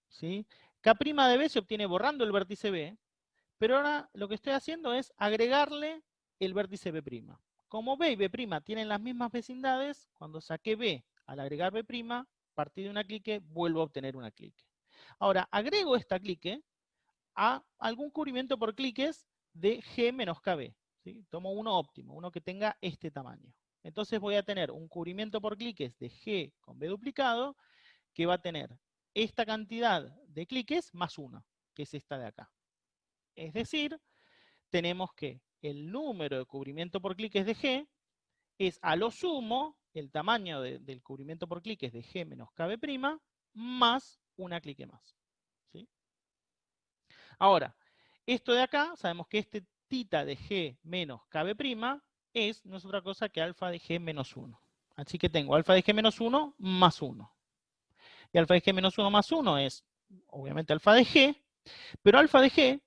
¿Sí? K' de B se obtiene borrando el vértice B, pero ahora lo que estoy haciendo es agregarle el vértice B'. Como B y B' tienen las mismas vecindades, cuando saqué B al agregar B', a partir de una clique vuelvo a obtener una clique. Ahora, agrego esta clique a algún cubrimiento por cliques de G menos KB. ¿Sí? Tomo uno óptimo, uno que tenga este tamaño. Entonces voy a tener un cubrimiento por cliques de G con B duplicado que va a tener esta cantidad de cliques más 1, que es esta de acá. Es decir, tenemos que el número de cubrimiento por cliques de G es a lo sumo el tamaño del cubrimiento por cliques de G menos KB' más una clique más. ¿Sí? Ahora, esto de acá, sabemos que este tita de G menos KB' no es otra cosa que alfa de G menos 1. Así que tengo alfa de G menos 1 más 1. Y alfa de G menos 1 más 1 es, obviamente, alfa de G, pero alfa de G,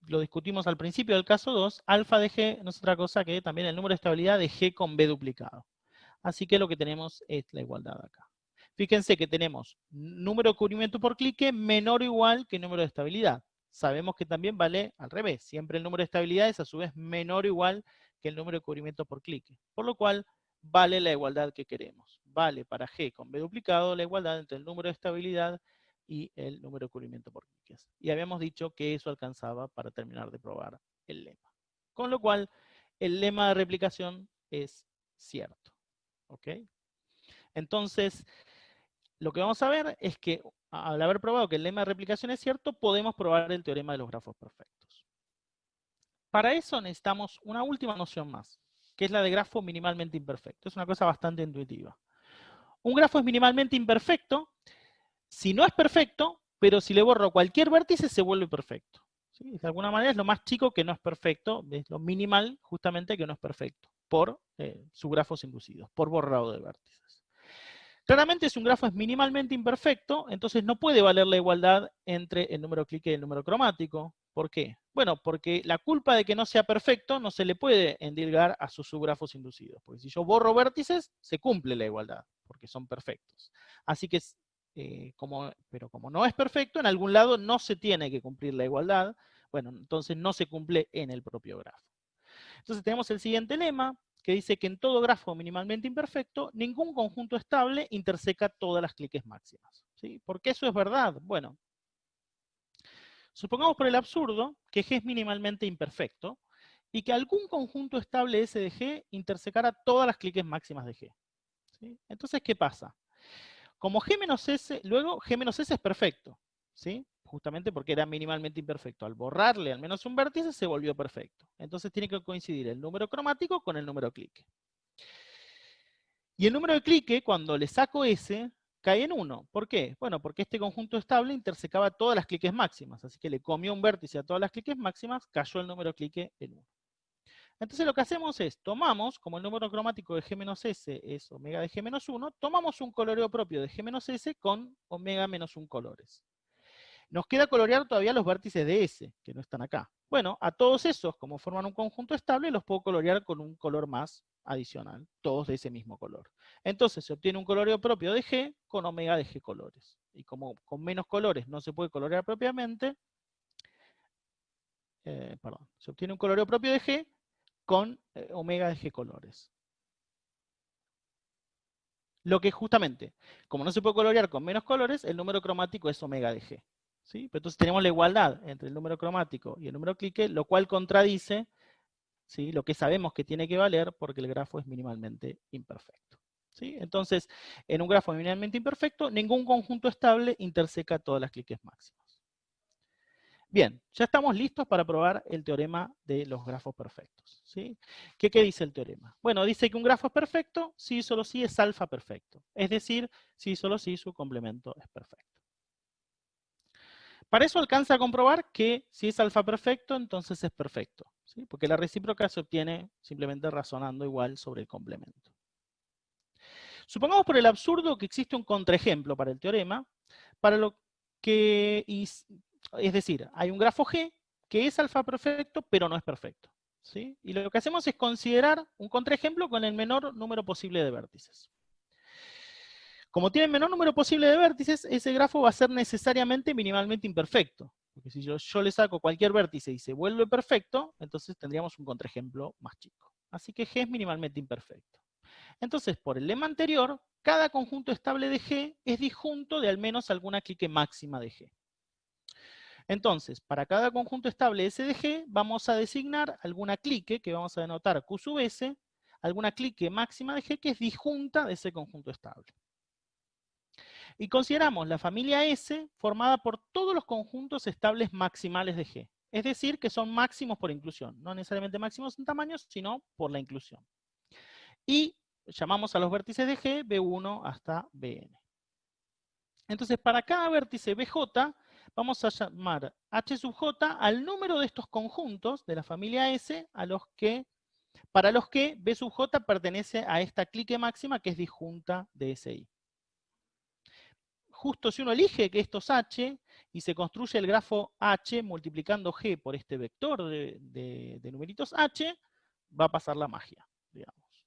lo discutimos al principio del caso 2, alfa de G no es otra cosa que también el número de estabilidad de G con B duplicado. Así que lo que tenemos es la igualdad acá. Fíjense que tenemos número de cubrimiento por clique menor o igual que número de estabilidad. Sabemos que también vale al revés. Siempre el número de estabilidad es a su vez menor o igual que el número de cubrimiento por clique. Por lo cual vale la igualdad que queremos. Vale para G con B duplicado la igualdad entre el número de estabilidad y el número de cubrimiento por cliques. Y habíamos dicho que eso alcanzaba para terminar de probar el lema. Con lo cual, el lema de replicación es cierto. ¿Ok? Entonces, lo que vamos a ver es que al haber probado que el lema de replicación es cierto, podemos probar el teorema de los grafos perfectos. Para eso necesitamos una última noción más, que es la de grafo minimalmente imperfecto. Es una cosa bastante intuitiva. un grafo es minimalmente imperfecto si no es perfecto, pero si le borro cualquier vértice se vuelve perfecto. ¿Sí? De alguna manera es lo más chico que no es perfecto, es lo minimal justamente que no es perfecto, por subgrafos inducidos, por borrado de vértices. Claramente si un grafo es minimalmente imperfecto, entonces no puede valer la igualdad entre el número clique y el número cromático. ¿Por qué? Bueno, porque la culpa de que no sea perfecto no se le puede endilgar a sus subgrafos inducidos. Porque si yo borro vértices, se cumple la igualdad, porque son perfectos. Así que, pero como no es perfecto, en algún lado no se tiene que cumplir la igualdad. Bueno, entonces no se cumple en el propio grafo. Entonces tenemos el siguiente lema, que dice que en todo grafo minimalmente imperfecto, ningún conjunto estable interseca todas las cliques máximas. ¿Sí? ¿Por qué eso es verdad? Bueno, supongamos por el absurdo que G es minimalmente imperfecto y que algún conjunto estable S de G intersecara todas las cliques máximas de G. ¿Sí? Entonces, ¿qué pasa? Como G menos S, luego G menos S es perfecto. ¿Sí? Justamente porque era minimalmente imperfecto. Al borrarle al menos un vértice se volvió perfecto. Entonces tiene que coincidir el número cromático con el número clique. Y el número de clique, cuando le saco S, cae en 1. ¿Por qué? Bueno, porque este conjunto estable intersecaba todas las cliques máximas. Así que le comió un vértice a todas las cliques máximas, cayó el número clique en 1. Entonces lo que hacemos es, tomamos, como el número cromático de G menos S es omega de G menos 1, tomamos un coloreo propio de G menos S con omega menos 1 colores. Nos queda colorear todavía los vértices de S, que no están acá. Bueno, a todos esos, como forman un conjunto estable, los puedo colorear con un color más adicional, todos de ese mismo color. Entonces se obtiene un coloreo propio de G con omega de G colores. Y como con menos colores no se puede colorear propiamente, se obtiene un coloreo propio de G con omega de G colores. Lo que justamente, como no se puede colorear con menos colores, el número cromático es omega de G. ¿Sí? Pero entonces tenemos la igualdad entre el número cromático y el número clique, lo cual contradice, ¿sí?, lo que sabemos que tiene que valer porque el grafo es minimalmente imperfecto. ¿Sí? Entonces, en un grafo minimalmente imperfecto, ningún conjunto estable interseca todas las cliques máximas. Bien, ya estamos listos para probar el teorema de los grafos perfectos. ¿Sí? ¿Qué dice el teorema? Bueno, dice que un grafo es perfecto si y solo si es alfa perfecto. Es decir, si y solo si su complemento es perfecto. Para eso alcanza a comprobar que si es alfa perfecto, entonces es perfecto. ¿Sí? Porque la recíproca se obtiene simplemente razonando igual sobre el complemento. Supongamos por el absurdo que existe un contraejemplo para el teorema, para lo que, es decir, hay un grafo G que es alfa perfecto, pero no es perfecto. ¿Sí? Y lo que hacemos es considerar un contraejemplo con el menor número posible de vértices. Como tiene el menor número posible de vértices, ese grafo va a ser necesariamente minimalmente imperfecto. Porque si yo le saco cualquier vértice y se vuelve perfecto, entonces tendríamos un contraejemplo más chico. Así que G es minimalmente imperfecto. Entonces, por el lema anterior, cada conjunto estable de G es disjunto de al menos alguna clique máxima de G. Entonces, para cada conjunto estable S de G, vamos a designar alguna clique, que vamos a denotar Q sub S, alguna clique máxima de G que es disjunta de ese conjunto estable. Y consideramos la familia S formada por todos los conjuntos estables maximales de G. Es decir, que son máximos por inclusión. No necesariamente máximos en tamaños, sino por la inclusión. Y llamamos a los vértices de G B1 hasta Bn. Entonces, para cada vértice BJ, vamos a llamar H sub J al número de estos conjuntos de la familia S para los que B sub J pertenece a esta clique máxima que es disjunta de SI. Justo si uno elige que esto es H y se construye el grafo H multiplicando G por este vector de numeritos H, va a pasar la magia, digamos.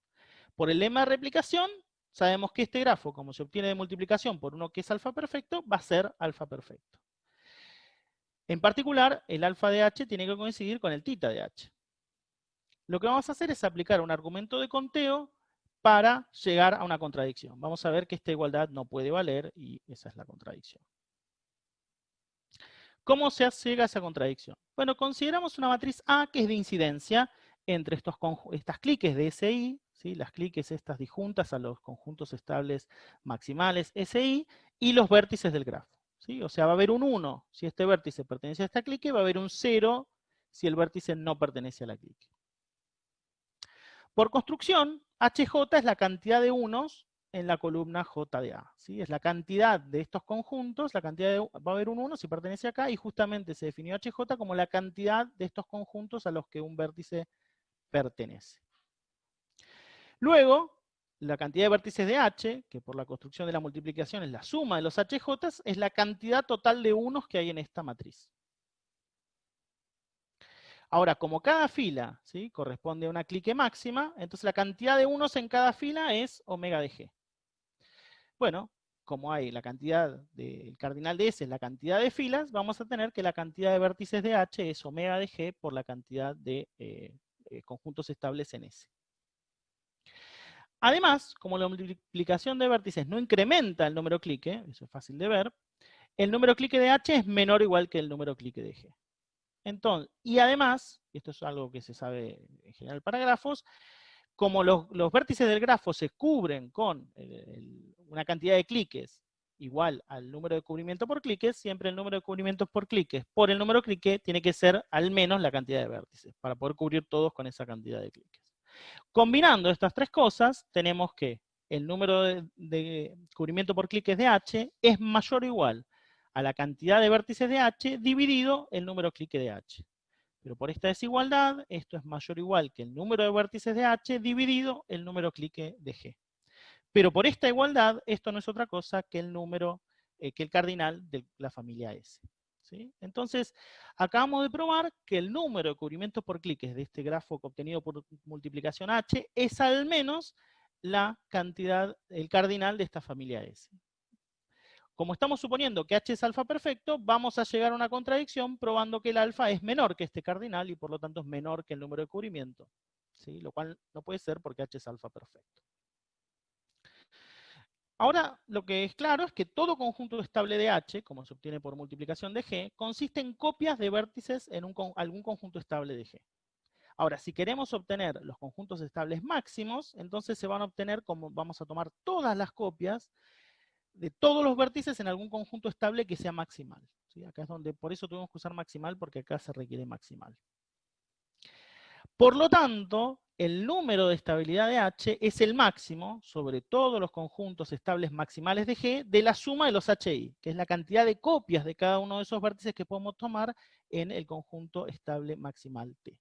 Por el lema de replicación, sabemos que este grafo, como se obtiene de multiplicación por uno que es alfa perfecto, va a ser alfa perfecto. En particular, el alfa de H tiene que coincidir con el tita de H. Lo que vamos a hacer es aplicar un argumento de conteo para llegar a una contradicción. Vamos a ver que esta igualdad no puede valer y esa es la contradicción. ¿Cómo se llega a esa contradicción? Bueno, consideramos una matriz A que es de incidencia entre estas cliques de SI, ¿sí? Las cliques estas disjuntas a los conjuntos estables maximales SI y los vértices del grafo. ¿Sí? O sea, va a haber un 1 si este vértice pertenece a esta clique, va a haber un 0 si el vértice no pertenece a la clique. Por construcción, HJ es la cantidad de unos en la columna J de A. ¿Sí? Es la cantidad de estos conjuntos, va a haber un 1 si pertenece acá, y justamente se definió HJ como la cantidad de estos conjuntos a los que un vértice pertenece. Luego, la cantidad de vértices de H, que por la construcción de la multiplicación es la suma de los HJ, es la cantidad total de unos que hay en esta matriz. Ahora, como cada fila, ¿sí?, corresponde a una clique máxima, entonces la cantidad de unos en cada fila es omega de G. Bueno, como hay la cantidad del cardinal de S es la cantidad de filas, vamos a tener que la cantidad de vértices de H es omega de G por la cantidad de conjuntos estables en S. Además, como la multiplicación de vértices no incrementa el número clique, eso es fácil de ver, el número clique de H es menor o igual que el número clique de G. Entonces, y además, y esto es algo que se sabe en general para grafos, como los vértices del grafo se cubren con una cantidad de cliques igual al número de cubrimiento por cliques, siempre el número de cubrimientos por cliques por el número clique tiene que ser al menos la cantidad de vértices, para poder cubrir todos con esa cantidad de cliques. Combinando estas tres cosas, tenemos que el número de cubrimiento por cliques de H es mayor o igual a la cantidad de vértices de H dividido el número clique de H. Pero por esta desigualdad, esto es mayor o igual que el número de vértices de H dividido el número clique de G. Pero por esta igualdad, esto no es otra cosa que el número, que el cardinal de la familia S. ¿Sí? Entonces, acabamos de probar que el número de cubrimientos por cliques de este grafo obtenido por multiplicación H es al menos la cantidad, el cardinal de esta familia S. Como estamos suponiendo que H es alfa perfecto, vamos a llegar a una contradicción probando que el alfa es menor que este cardinal y por lo tanto es menor que el número de cubrimiento. ¿Sí? Lo cual no puede ser porque H es alfa perfecto. Ahora, lo que es claro es que todo conjunto estable de H, como se obtiene por multiplicación de G, consiste en copias de vértices en algún conjunto estable de G. Ahora, si queremos obtener los conjuntos estables máximos, entonces se van a obtener como vamos a tomar todas las copias de todos los vértices en algún conjunto estable que sea maximal. ¿Sí? Acá es donde, por eso tuvimos que usar maximal, porque acá se requiere maximal. Por lo tanto, el número de estabilidad de H es el máximo sobre todos los conjuntos estables maximales de G de la suma de los HI, que es la cantidad de copias de cada uno de esos vértices que podemos tomar en el conjunto estable maximal T.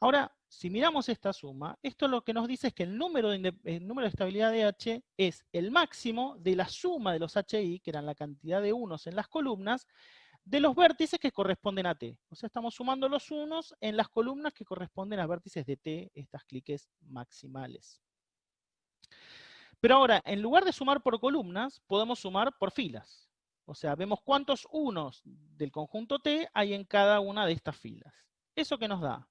Ahora, si miramos esta suma, esto lo que nos dice es que el número de estabilidad de H es el máximo de la suma de los HI, que eran la cantidad de unos en las columnas, de los vértices que corresponden a T. O sea, estamos sumando los unos en las columnas que corresponden a vértices de T, estas cliques maximales. Pero ahora, en lugar de sumar por columnas, podemos sumar por filas. O sea, vemos cuántos unos del conjunto T hay en cada una de estas filas. ¿Eso qué nos da?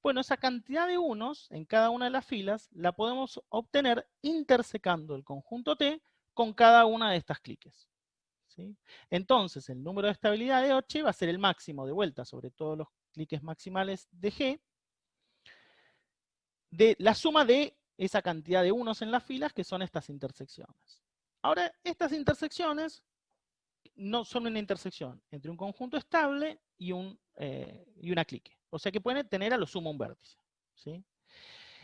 Bueno, esa cantidad de unos en cada una de las filas la podemos obtener intersecando el conjunto T con cada una de estas cliques. ¿Sí? Entonces, el número de estabilidad de H va a ser el máximo de vuelta sobre todos los cliques maximales de G, de la suma de esa cantidad de unos en las filas, que son estas intersecciones. Ahora, estas intersecciones no son una intersección entre un conjunto estable y una clique. O sea que pueden tener a lo sumo un vértice. ¿Sí?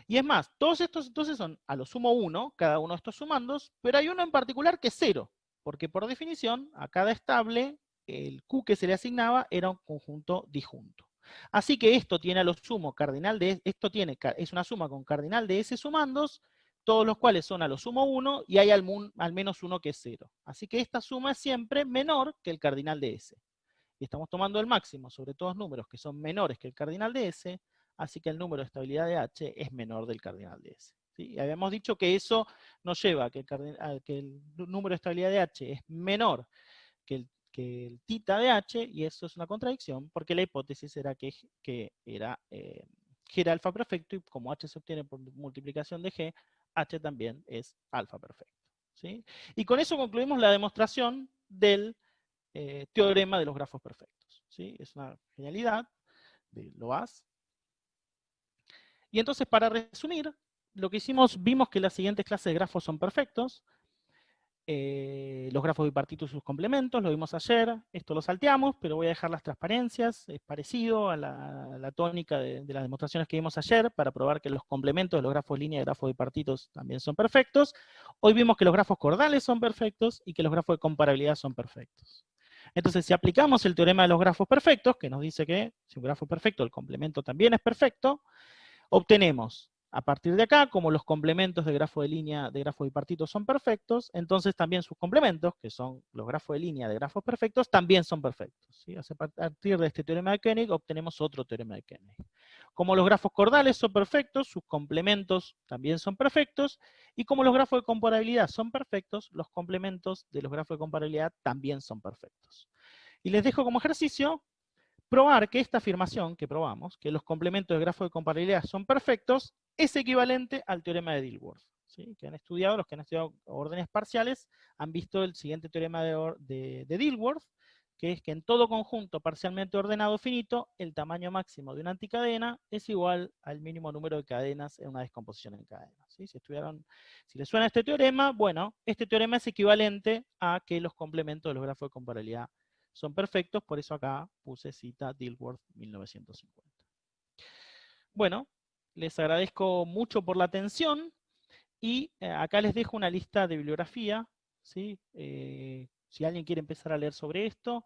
Y es más, todos estos entonces son a lo sumo 1, cada uno de estos sumandos, pero hay uno en particular que es 0, porque por definición a cada estable el Q que se le asignaba era un conjunto disjunto. Así que esto tiene a lo sumo cardinal de, es una suma con cardinal de S sumandos, todos los cuales son a lo sumo 1 y hay al menos uno que es 0. Así que esta suma es siempre menor que el cardinal de S. Y estamos tomando el máximo sobre todos números que son menores que el cardinal de S, así que el número de estabilidad de H es menor del cardinal de S. ¿Sí? Y habíamos dicho que eso nos lleva a que el número de estabilidad de H es menor que el tita de H, y eso es una contradicción, porque la hipótesis era que G era alfa perfecto, y como H se obtiene por multiplicación de G, H también es alfa perfecto. ¿Sí? Y con eso concluimos la demostración del teorema de los grafos perfectos. ¿Sí? Es una genialidad de Loaz. Y entonces, para resumir, lo que hicimos, vimos que las siguientes clases de grafos son perfectos. los grafos bipartitos y sus complementos, lo vimos ayer, esto lo salteamos, pero voy a dejar las transparencias, es parecido a la tónica de las demostraciones que vimos ayer, para probar que los complementos de los grafos línea y grafos bipartitos también son perfectos. Hoy vimos que los grafos cordales son perfectos y que los grafos de comparabilidad son perfectos. Entonces, si aplicamos el teorema de los grafos perfectos, que nos dice que si un grafo es perfecto, el complemento también es perfecto, obtenemos, a partir de acá, como los complementos de grafo de línea de grafo bipartito son perfectos, entonces también sus complementos, que son los grafos de línea de grafos perfectos, también son perfectos, ¿sí? A partir de este teorema de Koenig, obtenemos otro teorema de Koenig. Como los grafos cordales son perfectos, sus complementos también son perfectos, y como los grafos de comparabilidad son perfectos, los complementos de los grafos de comparabilidad también son perfectos. Y les dejo como ejercicio probar que esta afirmación que probamos, que los complementos de grafo de comparabilidad son perfectos, es equivalente al teorema de Dilworth. ¿Sí? Que han estudiado, los que han estudiado órdenes parciales, han visto el siguiente teorema de Dilworth, que es que en todo conjunto parcialmente ordenado finito, el tamaño máximo de una anticadena es igual al mínimo número de cadenas en una descomposición en cadena. ¿Sí? Si les suena este teorema, bueno, este teorema es equivalente a que los complementos de los grafos de comparabilidad son perfectos, por eso acá puse cita Dilworth 1950. Bueno, les agradezco mucho por la atención y acá les dejo una lista de bibliografía, ¿sí? Si alguien quiere empezar a leer sobre esto,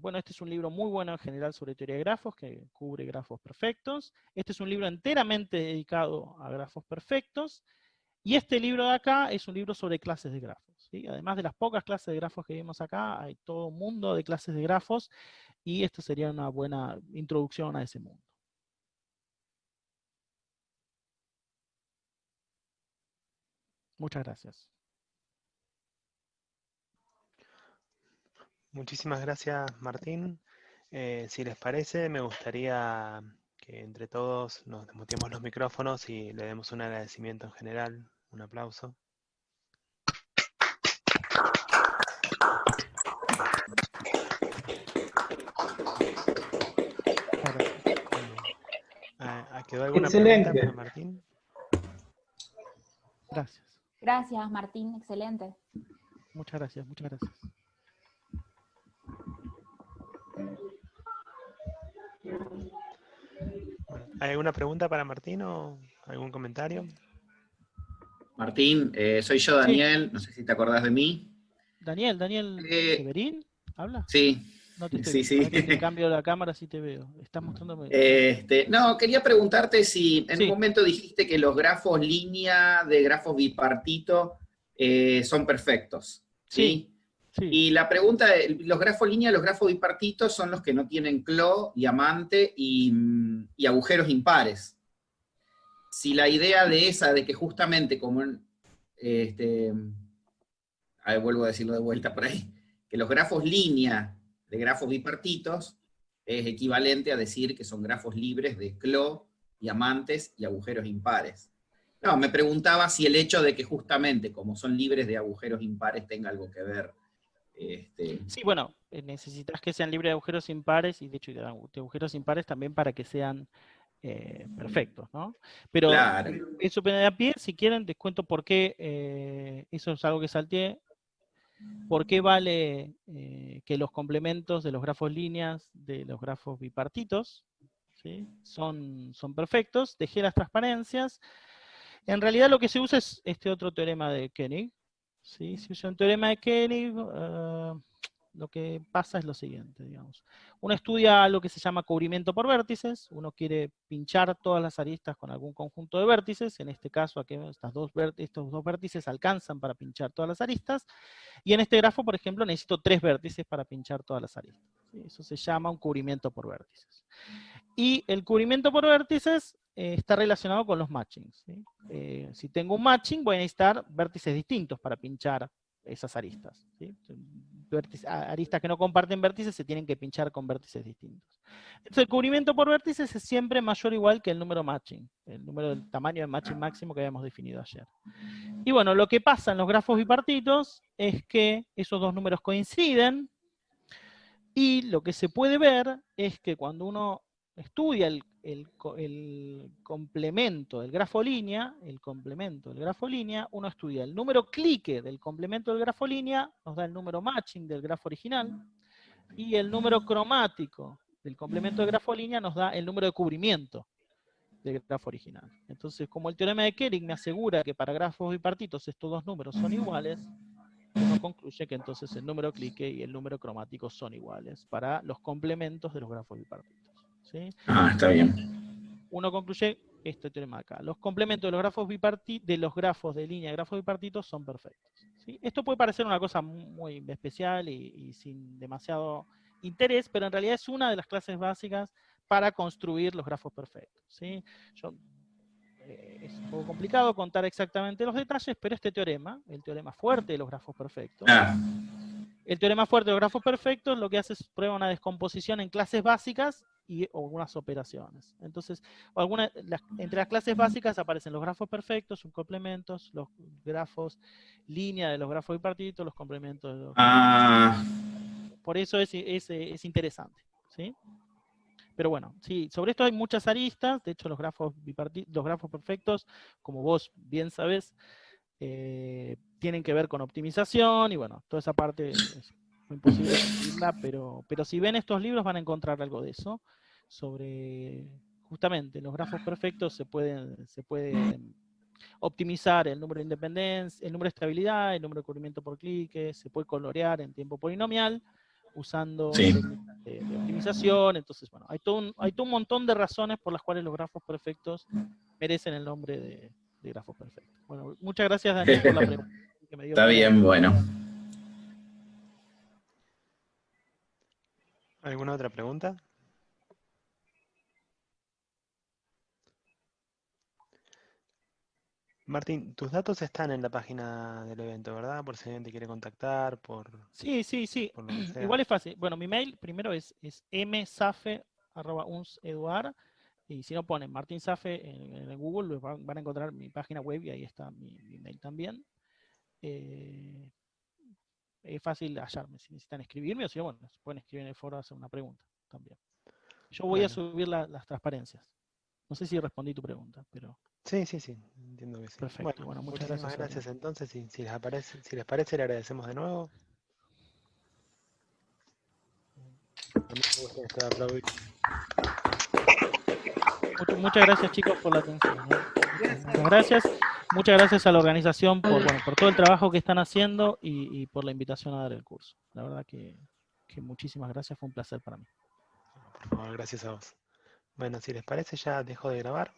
bueno, este es un libro muy bueno en general sobre teoría de grafos, que cubre grafos perfectos. Este es un libro enteramente dedicado a grafos perfectos. Y este libro de acá es un libro sobre clases de grafos, ¿sí? Además de las pocas clases de grafos que vimos acá, hay todo un mundo de clases de grafos, y esto sería una buena introducción a ese mundo. Muchas gracias. Muchísimas gracias, Martín. Si les parece, me gustaría que entre todos nos desmuteemos los micrófonos y le demos un agradecimiento en general, un aplauso. ¿Quedó alguna pregunta para Martín? Gracias. Gracias, Martín, excelente. Muchas gracias, muchas gracias. Bueno, ¿hay alguna pregunta para Martín o algún comentario? Martín, soy yo, Daniel, sí. No sé si te acordás de mí. Daniel Severín, ¿habla? Sí. No te estoy Sí, viendo. sí. Te cambio la cámara si te veo. Estás mostrándome. No, quería preguntarte si en un momento dijiste que los grafos línea de grafos bipartito son perfectos. ¿Sí? Sí. Y la pregunta, los grafos línea, los grafos bipartitos son los que no tienen clo, diamante y agujeros impares. Si la idea de esa, de que justamente como a ver, vuelvo a decirlo de vuelta por ahí, que los grafos línea de grafos bipartitos es equivalente a decir que son grafos libres de clo, diamantes y agujeros impares. No, me preguntaba si el hecho de que justamente como son libres de agujeros impares tenga algo que ver. Sí, bueno, necesitas que sean libres de agujeros impares, y de hecho de agujeros impares también para que sean perfectos, ¿no? Pero claro. Eso de a pie, si quieren, les cuento por qué, eso es algo que salteé, por qué vale que los complementos de los grafos líneas de los grafos bipartitos, ¿sí? son perfectos. Dejé las transparencias. En realidad lo que se usa es este otro teorema de Koenig, ¿sí? Si usa un teorema de Koenig, lo que pasa es lo siguiente, digamos. Uno estudia lo que se llama cubrimiento por vértices, uno quiere pinchar todas las aristas con algún conjunto de vértices, en este caso aquí estos dos vértices alcanzan para pinchar todas las aristas, y en este grafo, por ejemplo, necesito 3 vértices para pinchar todas las aristas. ¿Sí? Eso se llama un cubrimiento por vértices. Y el cubrimiento por vértices está relacionado con los matchings, ¿sí? Si tengo un matching, voy a necesitar vértices distintos para pinchar esas aristas, ¿sí? Aristas que no comparten vértices se tienen que pinchar con vértices distintos. Entonces el cubrimiento por vértices es siempre mayor o igual que el número matching, el tamaño de matching máximo que habíamos definido ayer. Y bueno, lo que pasa en los grafos bipartitos es que esos dos números coinciden, y lo que se puede ver es que cuando uno estudia el complemento del grafo línea, uno estudia el número clique del complemento del grafo línea, nos da el número matching del grafo original, y el número cromático del complemento del grafo línea nos da el número de cubrimiento del grafo original. Entonces, como el teorema de Kering me asegura que para grafos bipartitos estos dos números son iguales, uno concluye que entonces el número clique y el número cromático son iguales para los complementos de los grafos bipartitos. ¿Sí? Está bien. Uno concluye este teorema acá. Los complementos de los grafos grafos de línea de grafos bipartitos son perfectos. ¿Sí? Esto puede parecer una cosa muy especial y sin demasiado interés, pero en realidad es una de las clases básicas para construir los grafos perfectos. ¿Sí? Es un poco complicado contar exactamente los detalles, pero este teorema, el teorema fuerte de los grafos perfectos, el teorema fuerte de los grafos perfectos lo que hace es prueba una descomposición en clases básicas y algunas operaciones. Entonces, entre las clases básicas aparecen los grafos perfectos, sus complementos, los grafos línea de los grafos bipartitos, los complementos de los grafos. Por eso es interesante. ¿Sí? Pero bueno, sí, sobre esto hay muchas aristas. De hecho, los grafos perfectos, como vos bien sabés, tienen que ver con optimización, y bueno, toda esa parte es muy imposible conseguirla, pero si ven estos libros van a encontrar algo de eso, sobre justamente los grafos perfectos se puede optimizar el número de independencia, el número de estabilidad, el número de cubrimiento por clique, se puede colorear en tiempo polinomial, usando técnicas de optimización. Entonces, bueno, hay todo un montón de razones por las cuales los grafos perfectos merecen el nombre de grafos perfectos. Bueno, muchas gracias, Daniel, por la pregunta. Que me dio Está bien, bueno. ¿Alguna otra pregunta? Martín, tus datos están en la página del evento, ¿verdad? Por si alguien te quiere contactar, Sí. por lo que sea. Igual es fácil. Bueno, mi mail primero es msafe@unseduar, y si no ponen Martín Safe en Google van a encontrar mi página web y ahí está mi mail también. Es fácil hallarme si necesitan escribirme, o si no, bueno, se pueden escribir en el foro, hacer una pregunta también. Yo voy a subir las transparencias. No sé si respondí tu pregunta, pero... Sí, entiendo que sí. Perfecto, bueno, muchas muchísimas gracias. entonces, si les parece, le agradecemos de nuevo. A mí me gusta estar aplaudiendo. Muchas gracias, chicos, por la atención. Muchas gracias. Muchas gracias a la organización por todo el trabajo que están haciendo y por la invitación a dar el curso. La verdad que muchísimas gracias, fue un placer para mí. Por favor, gracias a vos. Bueno, si les parece, ya dejo de grabar.